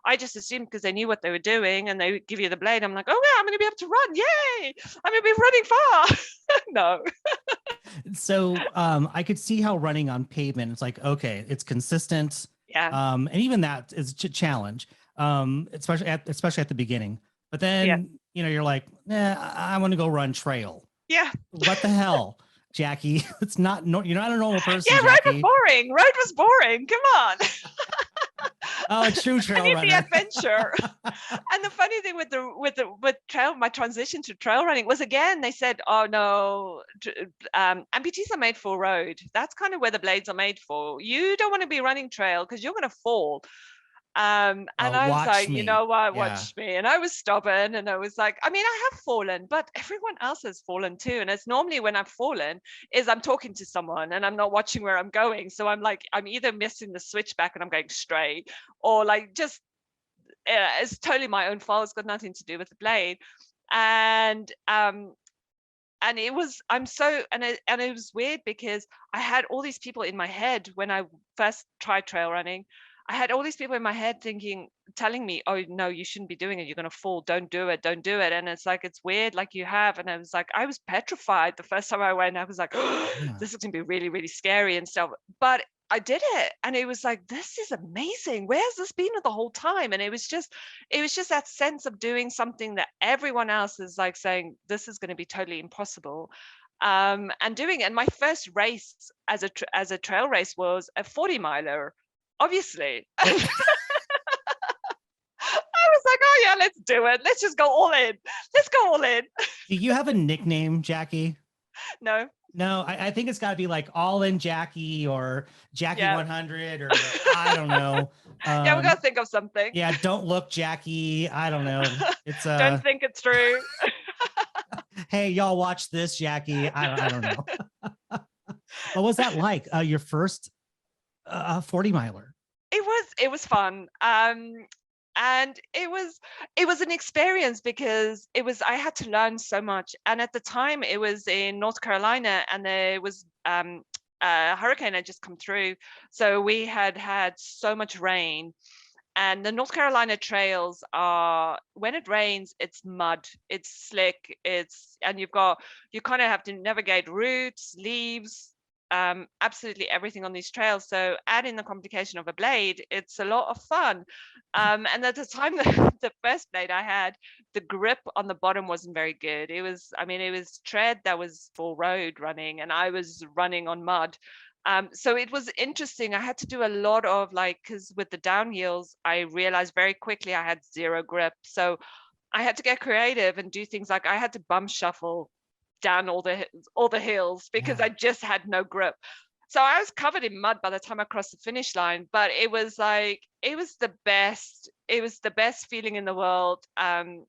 I just assumed because they knew what they were doing and they would give you the blade. I'm like, oh yeah, I'm going to be able to run. Yay. I'm going to be running far. No. So I could see how running on pavement, it's like, okay, it's consistent. Yeah. And even that is a challenge, especially at the beginning. But Yeah. then, you're like, I want to go run trail. Yeah. What the hell, Jacky? It's not, no, you're not a normal Yeah. person, Road was Jacky. boring. Road was boring. Come on. Oh, a true I trail need the runner. adventure. And the funny thing with trail, my transition to trail running was, again, they said, oh no, amputees are made for road. That's kind of where the blades are made for. You don't want to be running trail because you're going to fall. And I was Watch like, you me. know what, Yeah. watch me. And I was stubborn and I was like, I mean, I have fallen, but everyone else has fallen too. And it's normally when I've fallen is I'm talking to someone and I'm not watching where I'm going. So I'm like, I'm either missing the switchback and I'm going straight, or like just it's totally my own fault. It's got nothing to do with the blade. And it was I'm so and it was weird because I had all these people in my head when I first tried trail running. I had all these people in my head telling me, oh no, you shouldn't be doing it, you're going to fall, don't do it, don't do it. And it's like, it's weird, like you have. And I was like, I was petrified the first time I went. I was like, oh, Yeah. this is going to be really, really scary and stuff. But I did it and it was like, this is amazing, where's this been the whole time? And it was just that sense of doing something that everyone else is like saying this is going to be totally impossible. And doing it. And my first race as a trail race was a 40 miler, obviously. I Wait, was like, oh yeah, let's do it, let's just go all in, let's go all in. do you have a nickname, Jacky? No. No, I think it's got to be like All In Jacky or Jacky Yeah. 100 or I don't know. Yeah, we gotta think of something. Yeah, Don't Look Jacky. I don't know. It's Don't think it's true. hey, y'all watch this, Jacky. I don't know. What was that like? Your first 40 miler? It was fun. And it was an experience because I had to learn so much. And at the time it was in North Carolina and there was a hurricane had just come through, so we had so much rain. And the North Carolina trails are, when it rains, it's mud, it's slick, and you kind of have to navigate roots, leaves, absolutely everything on these trails. So add in the complication of a blade, it's a lot of fun. And at the time, the first blade I had, the grip on the bottom wasn't very good. It was tread that was for road running, and I was running on mud. So it was interesting. I had to do a lot of because with the downhills, I realized very quickly I had zero grip. So I had to get creative and do things like I had to bum shuffle down all the hills because Yeah. I just had no grip. So I was covered in mud by the time I crossed the finish line, but it was the best. It was the best feeling in the world. And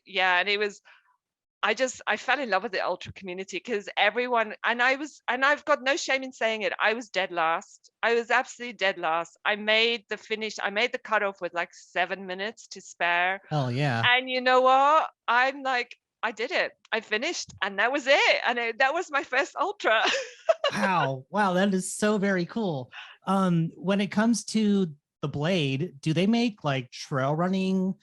yeah, and it was I fell in love with the ultra community because everyone, and I've got no shame in saying it. I was dead last. I was absolutely dead last. I made the cutoff with like 7 minutes to spare. Hell yeah. And you know what? I'm like, I did it. I finished, and that was it. And that was my first ultra. Wow, that is so very cool. When it comes to the blade, do they make like trail running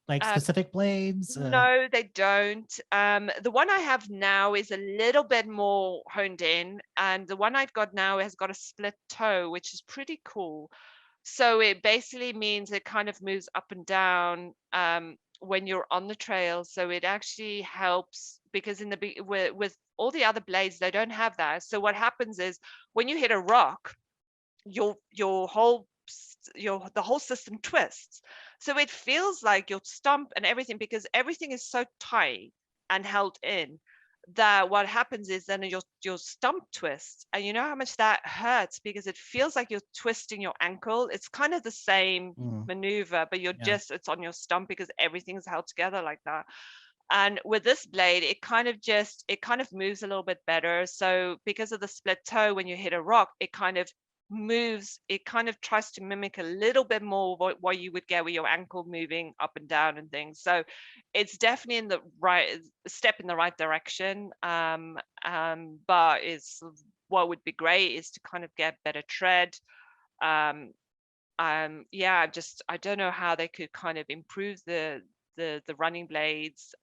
like specific blades? No, they don't. The one I have now is a little bit more honed in, and the one I've got now has got a split toe, which is pretty cool. So it basically means it kind of moves up and down when you're on the trail. So it actually helps because with all the other blades, they don't have that. So what happens is when you hit a rock, the whole system twists. So it feels like your stump and everything, because everything is so tight and held in, that what happens is then your stump twists, and you know how much that hurts because it feels like you're twisting your ankle. It's kind of the same maneuver, but it's on your stump because everything's held together like that. And with this blade, it kind of moves a little bit better. So because of the split toe, when you hit a rock, it kind of moves, it kind of tries to mimic a little bit more what you would get with your ankle moving up and down and things. So it's definitely in the right step in the right direction. But it's what would be great is to kind of get better tread. Yeah, I don't know how they could kind of improve the running blades.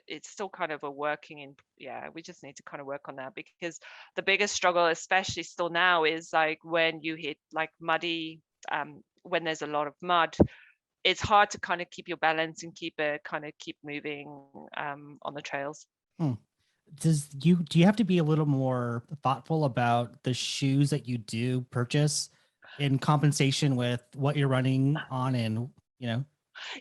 It's still kind of a working in, yeah, we just need to kind of work on that, because the biggest struggle, especially still now, is like when you hit like muddy, when there's a lot of mud, it's hard to kind of keep your balance and keep moving on the trails. Do you have to be a little more thoughtful about the shoes that you do purchase in compensation with what you're running on, and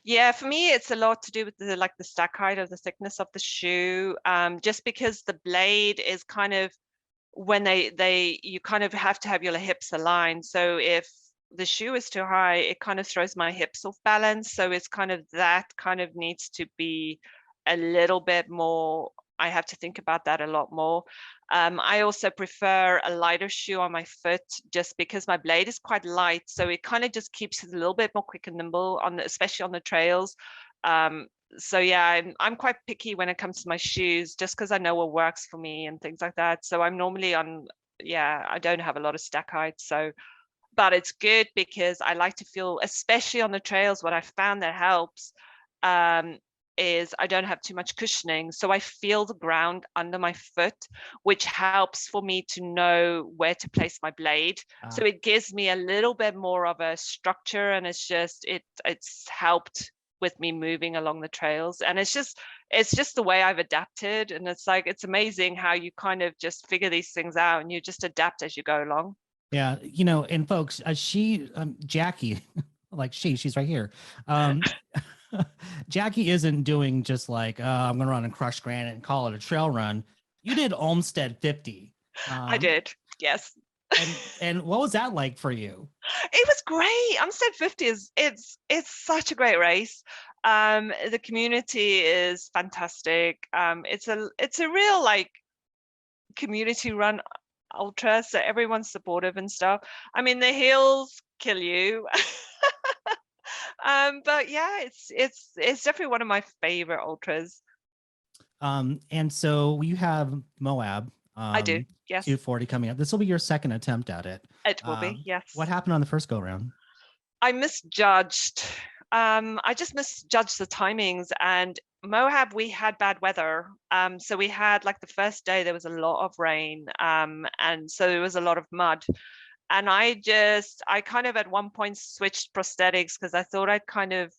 Yeah, for me, it's a lot to do with the stack height or the thickness of the shoe. Just because the blade is kind of, when you kind of have to have your hips aligned. So if the shoe is too high, it kind of throws my hips off balance. So it's kind of needs to be a little bit more. I have to think about that a lot more. I also prefer a lighter shoe on my foot, just because my blade is quite light. So it kind of just keeps it a little bit more quick and nimble, especially on the trails. So yeah, I'm quite picky when it comes to my shoes, just because I know what works for me and things like that. So I'm normally I don't have a lot of stack height. So, but it's good because I like to feel, especially on the trails, what I found that helps is I don't have too much cushioning. So I feel the ground under my foot, which helps for me to know where to place my blade. So it gives me a little bit more of a structure, and it's helped with me moving along the trails. And it's just the way I've adapted. And it's amazing how you kind of just figure these things out and you just adapt as you go along. Yeah, and folks, Jacky, she's right here. Jacky isn't doing just like, I'm gonna run and crush granite and call it a trail run. You did Olmsted 50. I did, yes. And what was that like for you? It was great. Olmsted 50 it's such a great race. The community is fantastic. It's a real community run ultra, so everyone's supportive and stuff. I mean, the hills kill you. But yeah, it's definitely one of my favorite ultras. And so you have Moab. I do, yes. 240 coming up. This will be your second attempt at it. It will be, yes. What happened on the first go round? I misjudged. I just misjudged the timings, and Moab, we had bad weather. So we had like the first day there was a lot of rain, and so there was a lot of mud. And I kind of at one point switched prosthetics because I thought I'd kind of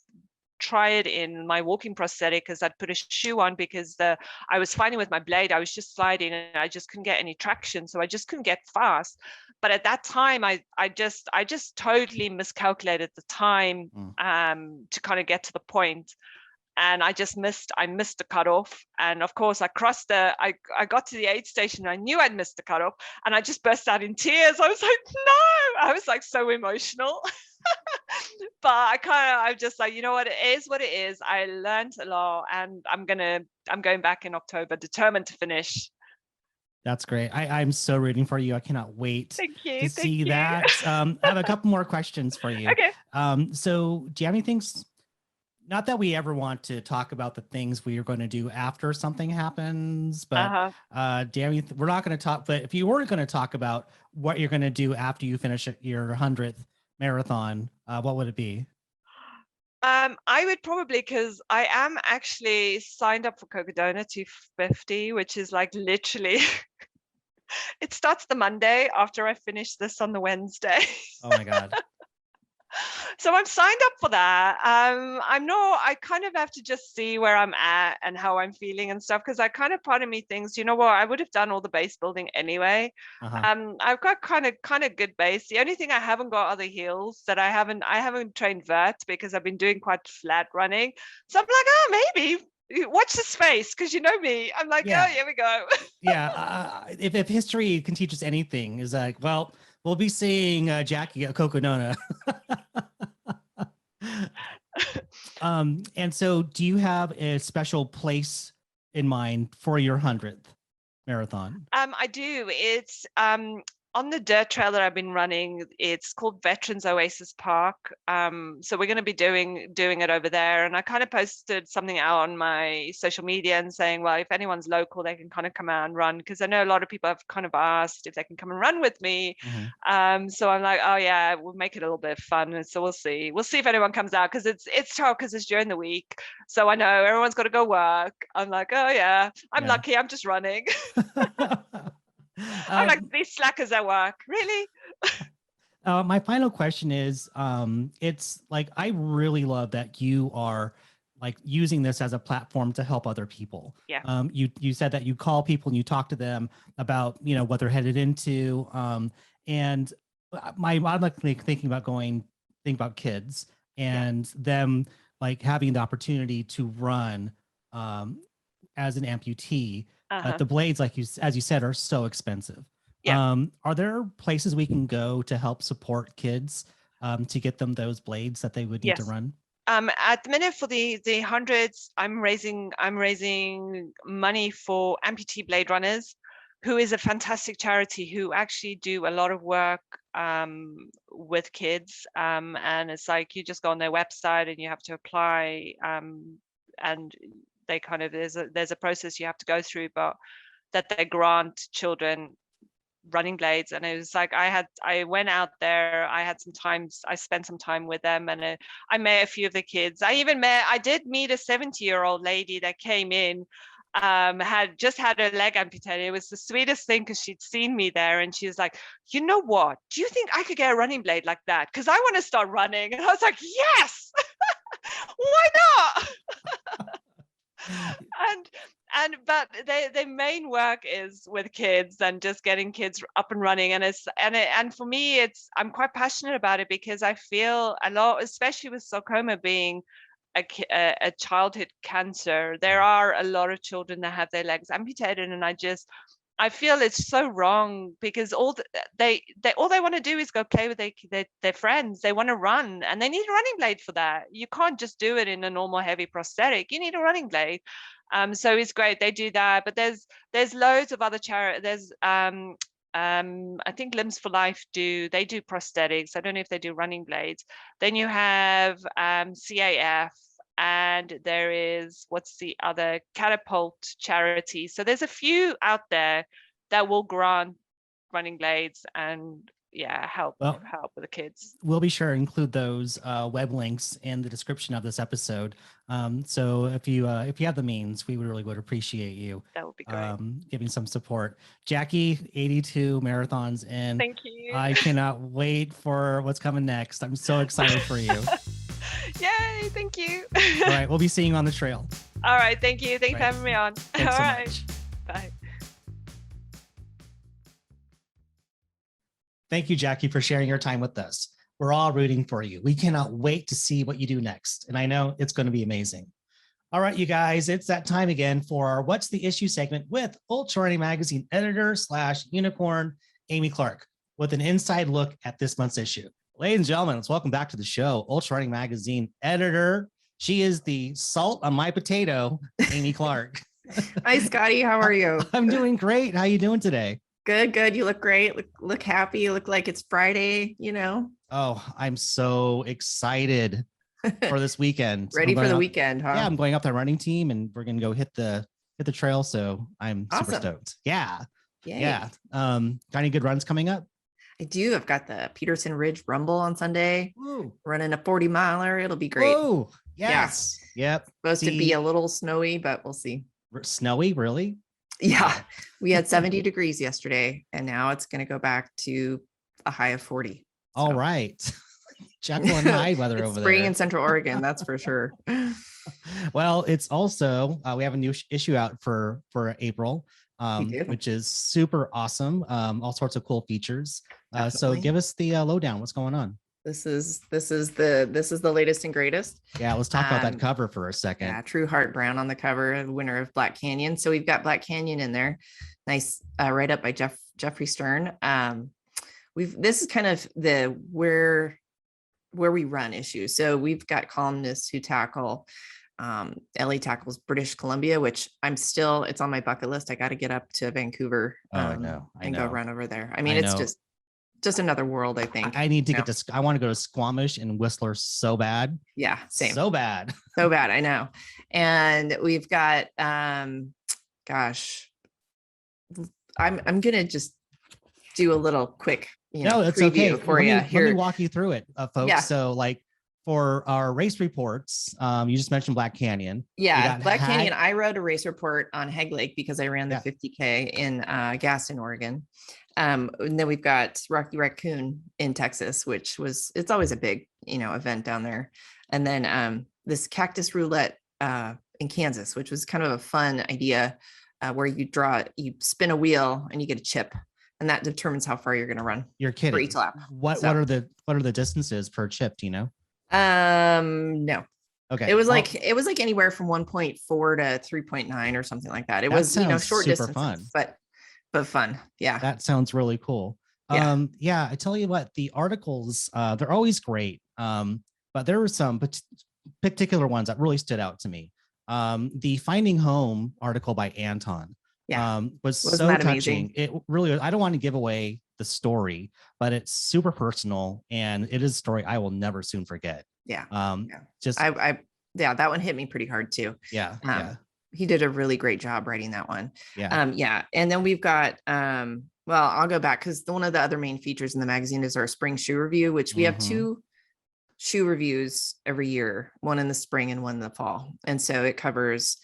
try it in my walking prosthetic, because I'd put a shoe on because I was fighting with my blade. I was just sliding and I just couldn't get any traction, so I just couldn't get fast. But at that time, I just totally miscalculated the time to kind of get to the point, and I missed the cutoff. And of course, I got to the aid station. And I knew I'd missed the cutoff, and I just burst out in tears. I was like, no, I was like so emotional. But I'm just like, you know what, it is what it is. I learned a lot, and I'm going back in October, determined to finish. That's great. I'm so rooting for you. I cannot wait to Thank see you. that. I have a couple more questions for you. Okay. So do you have any things, not that we ever want to talk about the things we are going to do after something happens, but do you have any, we're not going to talk, but if you were going to talk about what you're going to do after you finish your 100th marathon, what would it be? I would probably, because I am actually signed up for Cocodona 250, which is like literally it starts the Monday after I finish this on the Wednesday. Oh my God. So I'm signed up for that. I kind of have to just see where I'm at and how I'm feeling and stuff, because I kind of, part of me thinks, you know what, I would have done all the base building anyway. I've got kind of good base. The only thing I haven't got are the heels that I haven't trained vert, because I've been doing quite flat running. So I'm like, oh, maybe watch the space, because you know me. I'm like, Yeah. oh, here we go. Yeah. If history can teach us anything, is like, well, we'll be seeing Jacky at Cocodona. And so do you have a special place in mind for your 100th marathon? I do. It's on the dirt trail that I've been running. It's called Veterans Oasis Park. So we're going to be doing it over there. And I kind of posted something out on my social media and saying, well, if anyone's local, they can kind of come out and run, because I know a lot of people have kind of asked if they can come and run with me. So I'm like, oh yeah, we'll make it a little bit of fun. And so we'll see if anyone comes out, because it's tough, because it's during the week. So I know everyone's got to go work. I'm like, oh yeah, I'm lucky. I'm just running. I'm like, these slackers at work, really? My final question is, it's like, I really love that you are like using this as a platform to help other people. Yeah. You said that you call people and you talk to them about, you know, what they're headed into. And I'm like thinking about kids and them like having the opportunity to run as an amputee. But the blades, like as you said, are so expensive. Are there places we can go to help support kids to get them those blades that they would need to run? At the minute for the hundreds, I'm raising money for Amputee Blade Runners, who is a fantastic charity who actually do a lot of work with kids. And it's like, you just go on their website and you have to apply, and they kind of, there's a process you have to go through, but that they grant children running blades. And it was like, I went out there, I spent some time with them, and I met a few of the kids. I did meet a 70-year-old lady that came in, had just had her leg amputated. It was the sweetest thing, because she'd seen me there and she was like, you know what, do you think I could get a running blade like that, because I want to start running? And I was like, yes. Why not? But the main work is with kids and just getting kids up and running. And for me, I'm quite passionate about it, because I feel a lot, especially with sarcoma being a childhood cancer, there are a lot of children that have their legs amputated, and I feel it's so wrong, because all they want to do is go play with their friends. They want to run, and they need a running blade for that. You can't just do it in a normal heavy prosthetic. You need a running blade. So it's great they do that. But there's loads of other charities. There's I think Limbs for Life do prosthetics. I don't know if they do running blades. Then you have CAF. And there is, what's the other, Catapult charity. So there's a few out there that will grant running blades and help Well, with the kids. we'll be sure to include those web links in the description of this episode. So if you have the means, we would appreciate you That would be great. giving some support. Jacky, 82 marathons in. Thank you. I cannot wait for what's coming next. I'm so excited for you. Yay, thank you. All right, we'll be seeing you on the trail. All right, thank you. Thanks for having me on. Thanks All so right. much. Bye. Thank you, Jacky, for sharing your time with us. We're all rooting for you. We cannot wait to see what you do next. And I know it's going to be amazing. All right, you guys, it's that time again for our What's the Issue segment with Ultra Running Magazine editor / unicorn, Amy Clark, with an inside look at this month's issue. Ladies and gentlemen, let's welcome back to the show, Ultra Running Magazine editor. She is the salt on my potato, Amy Clark. Hi, Scotty. How are you? I'm doing great. How are you doing today? Good. You look great. Look happy. You look like it's Friday, Oh, I'm so excited for this weekend. Ready for the weekend, huh? Yeah, I'm going up the running team and we're going to go hit the trail. So I'm super stoked. Yeah. Yay. Yeah. Got any good runs coming up? I do. I've got the Peterson Ridge Rumble on Sunday. Woo. Running a 40-miler. It'll be great. Woo. Yes. Yeah. Yep. Supposed to be a little snowy, but we'll see. Snowy, really? Yeah. We had 70 degrees yesterday, and now it's going to go back to a high of 40. So. All right. Jekyll and Hyde weather over there. Spring in Central Oregon, that's for sure. Well, it's also, we have a new issue out for April, which is super awesome. All sorts of cool features. So give us the lowdown. What's going on? This is the latest and greatest. Yeah, let's talk about that cover for a second. Yeah, True Heart Brown on the cover, winner of Black Canyon. So we've got Black Canyon in there. Nice write up by Jeffrey Stern. This is kind of the where we run issue. So we've got columnists who tackle LA tackles British Columbia, which it's on my bucket list. I got to get up to Vancouver I know. Go run over there. I mean, it's just another world, I think. I need to get to, I want to go to Squamish and Whistler so bad. Yeah, same. So bad. So bad, I know. And we've got, I'm going to just do a little quick, that's preview okay. for you here. Let me walk you through it, folks. Yeah. So like for our race reports, you just mentioned Black Canyon. Yeah, Black Canyon. I wrote a race report on Heg Lake because I ran the 50K in Gaston, Oregon. And then we've got Rocky Raccoon in Texas, it's always a big, event down there. And then this Cactus Roulette in Kansas, which was kind of a fun idea where you spin a wheel and you get a chip, and that determines how far you're going to run. You're kidding. For each lap. What are the distances per chip? Do you know? No. Okay. It was like anywhere from 1.4 to 3.9 or something like that. It was, short distances, fun. but fun. Yeah. That sounds really cool. Yeah. I tell you what, the articles, they're always great. But there were some particular ones that really stood out to me. The Finding Home article by Anton was so touching. Amazing? It really, I don't want to give away the story, but it's super personal and it is a story I will never soon forget. Yeah. That one hit me pretty hard too. Yeah. He did a really great job writing that one. Yeah. And then we've got, I'll go back because one of the other main features in the magazine is our spring shoe review, which we have 2 shoe reviews every year, one in the spring and one in the fall. And so it covers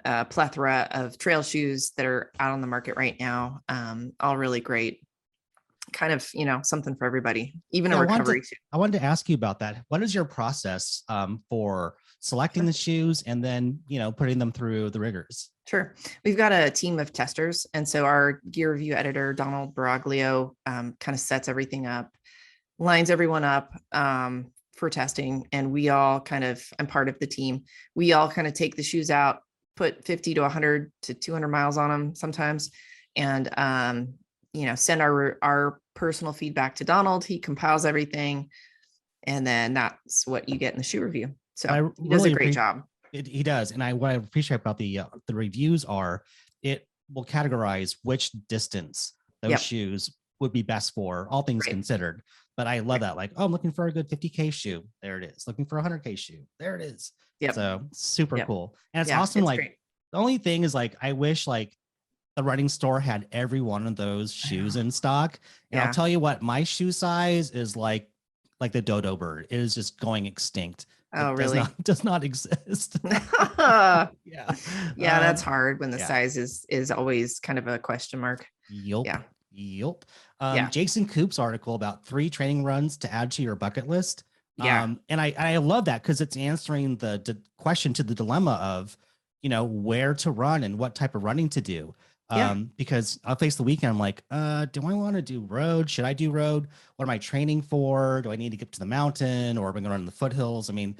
a plethora of trail shoes that are out on the market right now. All really great, kind of, something for everybody, even a recovery shoe. I wanted to ask you about that. What is your process for selecting the shoes and then, putting them through the rigors? Sure. We've got a team of testers. And so our gear review editor, Donald Baraglio, kind of sets everything up, lines everyone up for testing. And we all I'm part of the team. We all kind of take the shoes out, put 50 to 100 to 200 miles on them sometimes. And, send our personal feedback to Donald. He compiles everything. And then that's what you get in the shoe review. So he does a great job. He does. And what I appreciate about the reviews are it will categorize which distance those shoes would be best for, all things considered. But I love that. Like, I'm looking for a good 50K shoe. There it is. Looking for a 100K shoe. There it is. So super cool. And it's awesome. It's great. The only thing is I wish the running store had every one of those shoes in stock. And Yeah. I'll tell you what, my shoe size is like the dodo bird. It is just going extinct. Oh, It really? does not exist. Yeah. Yeah. That's hard when the yeah. size is always kind of a question mark. Yep. Yeah. Yep. Yeah. Jason Koop's article about 3 training runs to add to your bucket list. Yeah. And I love that because it's answering the question to the dilemma of, where to run and what type of running to do. Yeah. Because I'll face the weekend, I'm like, do I want to do road? Should I do road? What am I training for? Do I need to get to the mountain, or am I going to run in the foothills? I mean,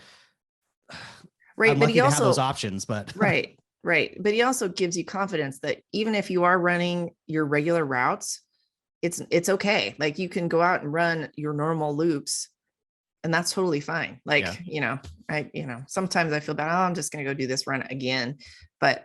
right. I'm But lucky he to also have those options, but right. But he also gives you confidence that even if you are running your regular routes, it's okay. Like you can go out and run your normal loops, and that's totally fine. Like, sometimes I feel bad. Oh, I'm just going to go do this run again. But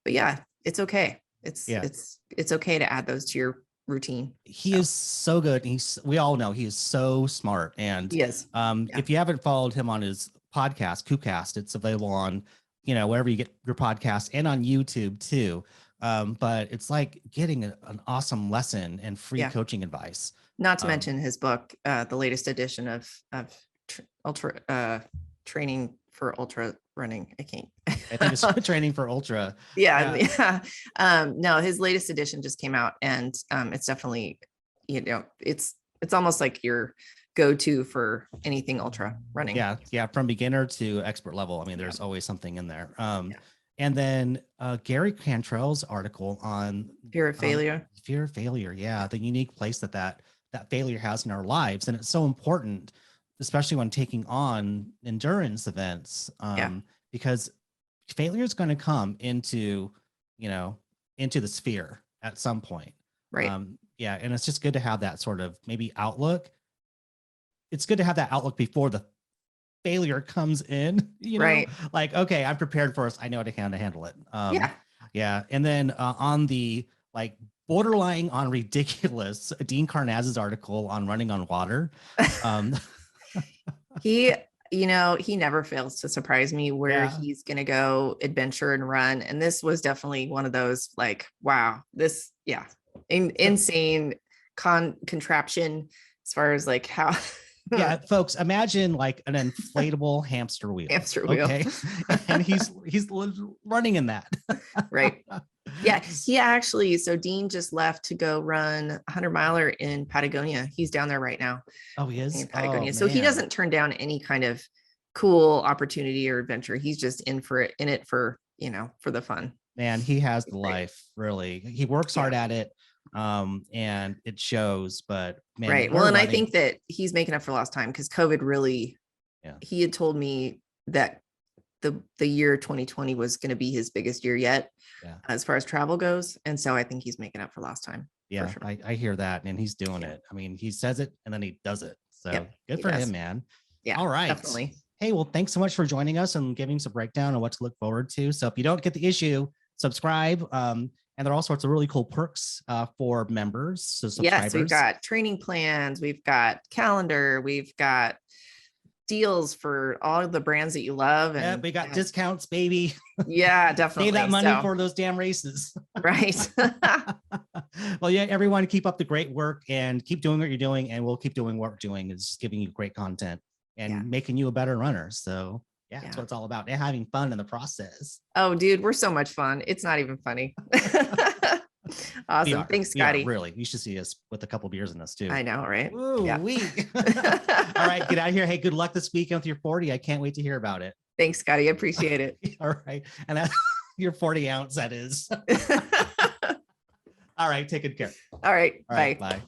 yeah, it's okay. It's okay to add those to your routine. He is so good. We all know he is so smart. And Yes. if you haven't followed him on his podcast, KoopCast, it's available on, wherever you get your podcast and on YouTube too. But it's like getting an awesome lesson and free coaching advice. Not to mention his book, the latest edition of ultra training for ultra running. I think it's training for ultra. Yeah. No, his latest edition just came out, and it's definitely, it's almost like your go-to for anything ultra running. Yeah. From beginner to expert level. I mean, there's always something in there. And then Gary Cantrell's article on fear of failure. Yeah, the unique place that failure has in our lives, and it's so important, especially when taking on endurance events, because failure is going to come into the sphere at some point. Right. And it's just good to have that sort of maybe outlook. It's good to have that outlook before the failure comes in, right. Like, okay, I'm prepared for it. I know how to handle it. And then on the borderline on ridiculous, Dean Karnaz's article on running on water. He never fails to surprise me where he's going to go adventure and run. And this was definitely one of those, like, wow, this, insane contraption as far as like how. Yeah, folks, imagine like an inflatable hamster wheel. Okay. And he's running in that. Right. Yeah. He actually, so Dean just left to go run 100-miler in Patagonia. He's down there right now. Oh, he is? In Patagonia. Oh, so he doesn't turn down any kind of cool opportunity or adventure. He's just in it for the fun. Man, he has the life, really. He works hard at it. And it shows, but man, right. Well, and I think that he's making up for lost time, because COVID really, he had told me that the year 2020 was going to be his biggest year yet, as far as travel goes. And so I think he's making up for lost time. Yeah, for sure. I hear that, and he's doing it. I mean, he says it and then he does it. So good for him, man. Yeah. All right. Definitely. Hey, well, thanks so much for joining us and giving us a breakdown on what to look forward to. So if you don't get the issue, subscribe. And there are all sorts of really cool perks for members. So subscribers. Yes, we've got training plans, we've got calendar, we've got deals for all of the brands that you love. And we got discounts, baby. Yeah, definitely. Save that money for those damn races. Right. Well, everyone keep up the great work and keep doing what you're doing. And we'll keep doing what we're doing. It's just giving you great content and making you a better runner. So that's what it's all about, and having fun in the process. Oh, dude, we're so much fun. It's not even funny. Awesome. Thanks, Scotty. Really, you should see us with a couple beers in us too. I know, right? Woo, All right, get out of here. Hey, good luck this weekend with your 40. I can't wait to hear about it. Thanks, Scotty. I appreciate it. All right, and that's your 40 ounce. That is. All right, take good care. All right, bye. Bye.